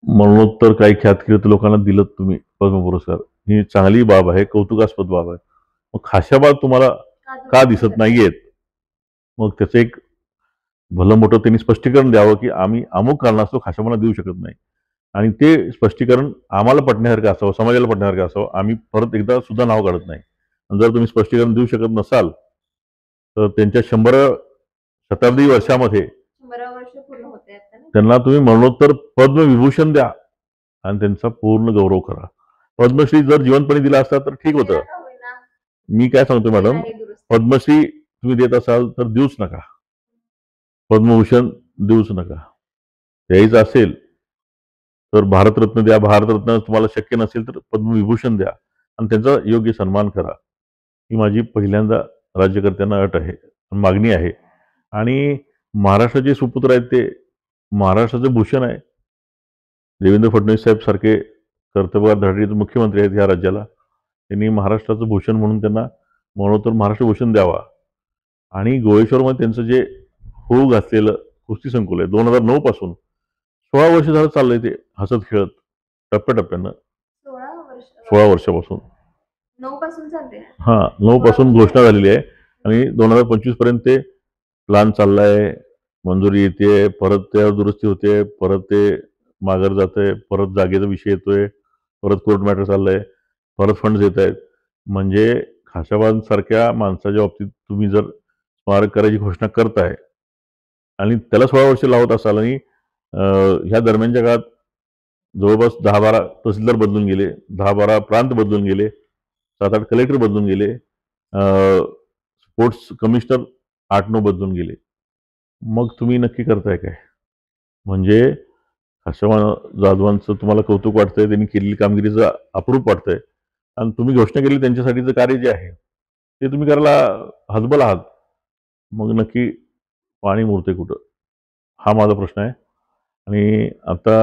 Speaker 2: मरणोत्तर काही ख्यातकीर्त लोकांना दिलं तुम्ही पद्म पुरस्कार, ही चांगली बाब आहे, कौतुकास्पद बाब आहे. मग खाशाबा तुम्हाला का दिसत नाहीयेत? मग त्याचं एक भलं मोठं त्यांनी स्पष्टीकरण द्यावं की आम्ही अमुक कारणास्तव खाशाबांना देऊ शकत नाही. आणि ते स्पष्टीकरण आम्हाला पटण्यासारखं असावं, समाजाला पटण्यासारखं असावं. आम्ही परत एकदा सुद्धा नाव काढत नाही. आणि जर तुम्ही स्पष्टीकरण देऊ शकत नसाल तर त्यांच्या 100 शताब्दी वर्षामध्ये
Speaker 1: 100 वर्ष पूर्ण होते
Speaker 2: त्यांना तुम्ही मरणोत्तर पद्मविभूषण द्या आणि त्यांचा पूर्ण गौरव करा. पद्मश्री जर जिवंतपणे दिला असता तर ठीक होतं. मी काय सांगतो मॅडम, पद्मश्री तुम्ही देत असाल तर देऊच नका, पद्मभूषण देऊच नका. द्यायचं असेल तर भारतरत्न द्या. भारतरत्न तुम्हाला शक्य नसेल तर पद्मविभूषण द्या आणि त्यांचा योग्य सन्मान करा. ही माझी पहिल्यांदा राज्यकर्त्यांना अट आहे, मागणी आहे. आणि महाराष्ट्राचे सुपुत्र आहेत, ते महाराष्ट्राचं भूषण आहे. देवेंद्र फडणवीस साहेब सारखे कर्तव्यगार धडाडीचे मुख्यमंत्री आहेत या राज्याला. त्यांनी महाराष्ट्राचं भूषण म्हणून त्यांना मरणोत्तर महाराष्ट्र भूषण द्यावा. आणि गोळेश्वरमध्ये त्यांचं जे होऊ घातलेलं कुस्ती संकुल आहे 2009 पासून 16 वर्ष झालं चाललंय, ते हसत खेळत टप्प्याटप्प्यानं 16 वर्षापासून
Speaker 1: 9 पासून चालते.
Speaker 2: 9 पासून घोषणा झालेली आहे आणि 2025 पर्यंत ते प्लान चाललाय. मंजुरी येते, परत त्यावर दुरुस्ती होते, परत ते माघार जाते, परत जागेचा विषय येतोय, परत कोर्ट मॅटर चाललंय, परत फंड येत आहेत. म्हणजे खाशाबाद सारख्या माणसाच्या बाबतीत तुम्ही जर स्मारक करायची घोषणा करताय आणि त्याला 16 वर्ष लावत असाल आणि ह्या दरम्यानच्या काळात जवळपास 10-12 तहसीलदार बदलून गेले, 10-12 प्रांत बदलून गेले, 7-8 कलेक्टर बदलून गेले, स्पोर्ट्स कमिशनर 8-9 बदलून गेले. मग तुम्ही नक्की करताय काय? म्हणजे खाशाबाद जाधवांचं तुम्हाला कौतुक वाटतंय, त्यांनी केलेली कामगिरीचं अप्रूप वाटतंय आणि तुम्ही घोषणा केली त्यांच्यासाठीचं कार्य जे आहे ते तुम्ही करायला हतबल आहात. मग नक्की पाणी मुरते कुठं, हा माझा प्रश्न आहे. आणि आता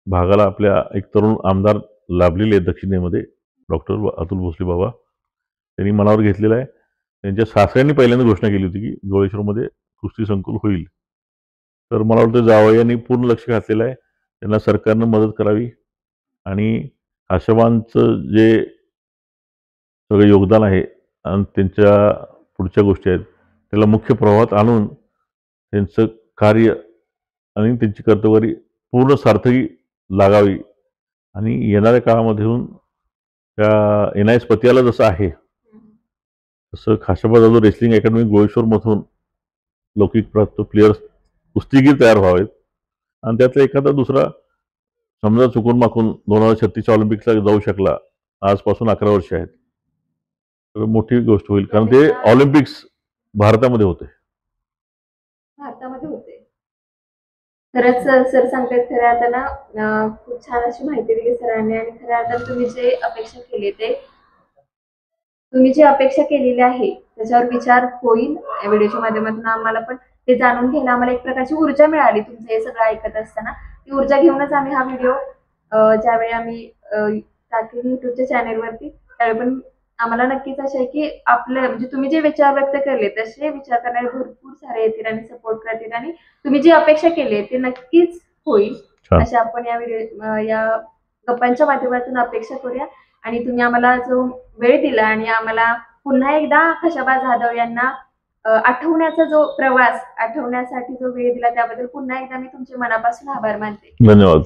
Speaker 2: भागाला आपल्या एक तरुण आमदार लाभलेले आहेत दक्षिणेमध्ये, डॉक्टर अतुल भोसले बाबा. त्यांनी मनावर घेतलेलं आहे. त्यांच्या सासऱ्यांनी पहिल्यांदा घोषणा केली होती की गोळेश्वरमध्ये कुस्ती संकुल होईल. तर मला वाटतं जावयांनी पूर्ण लक्ष घातलेलं आहे. त्यांना सरकारनं मदत करावी आणि खाशाबादचं जे सगळं योगदान आहे आणि त्यांच्या पुढच्या गोष्टी आहेत त्याला मुख्य प्रवाहात आणून त्यांचं कार्य आणि त्यांची कर्तव्यगारी पूर्ण सार्थकी लागावी. आणि येणाऱ्या काळामध्ये त्या NIS पतियाला जसं आहे तसं खाशाबाद जाधव रेसलिंग अकॅडमी गोळेश्वरमधून लौकिक प्राप्त प्लेयर्स कुस्तीगीर तयार व्हावेत आणि त्यातला एखादा दुसरा समजा चुकून माकून 2036 ऑलिम्पिक्सला जाऊ शकला, आजपासून 11 वर्ष आहेत, तर मोठी गोष्ट होईल. कारण ते ऑलिम्पिक्स भारतामध्ये होते.
Speaker 1: खरंच सर सांगतात, खऱ्या अर्थानं खूप छान अशी माहिती दिली सरांनी. आणि खऱ्या अर्थानं तुम्ही जे अपेक्षा केलेली आहे त्याच्यावर विचार होईल या व्हिडिओच्या माध्यमातून. आम्हाला पण ते जाणून घ्यायला आम्हाला एक प्रकारची ऊर्जा मिळाली. तुमचं हे सगळं ऐकत असताना ती ऊर्जा घेऊनच आम्ही हा व्हिडिओ ज्यावेळी आम्ही टाकेल युट्यूबच्या चॅनेलवरती, त्यावेळी पण आम्हाला नक्कीच असं आहे की आपलं म्हणजे तुम्ही जे विचार व्यक्त केले तसे विचार करणारे भरपूर सारे येतील आणि सपोर्ट करतील आणि तुम्ही जी अपेक्षा केली ते नक्कीच होईल अशी आपण या गप्पांच्या माध्यमातून अपेक्षा करूया. आणि तुम्ही आम्हाला जो वेळ दिला आणि आम्हाला पुन्हा एकदा खाशाबाद जाधव यांना आठवण्याचा जो प्रवास आठवण्यासाठी जो वेळ दिला त्याबद्दल पुन्हा एकदा मी तुमचे मनापासून आभार मानते.
Speaker 2: धन्यवाद.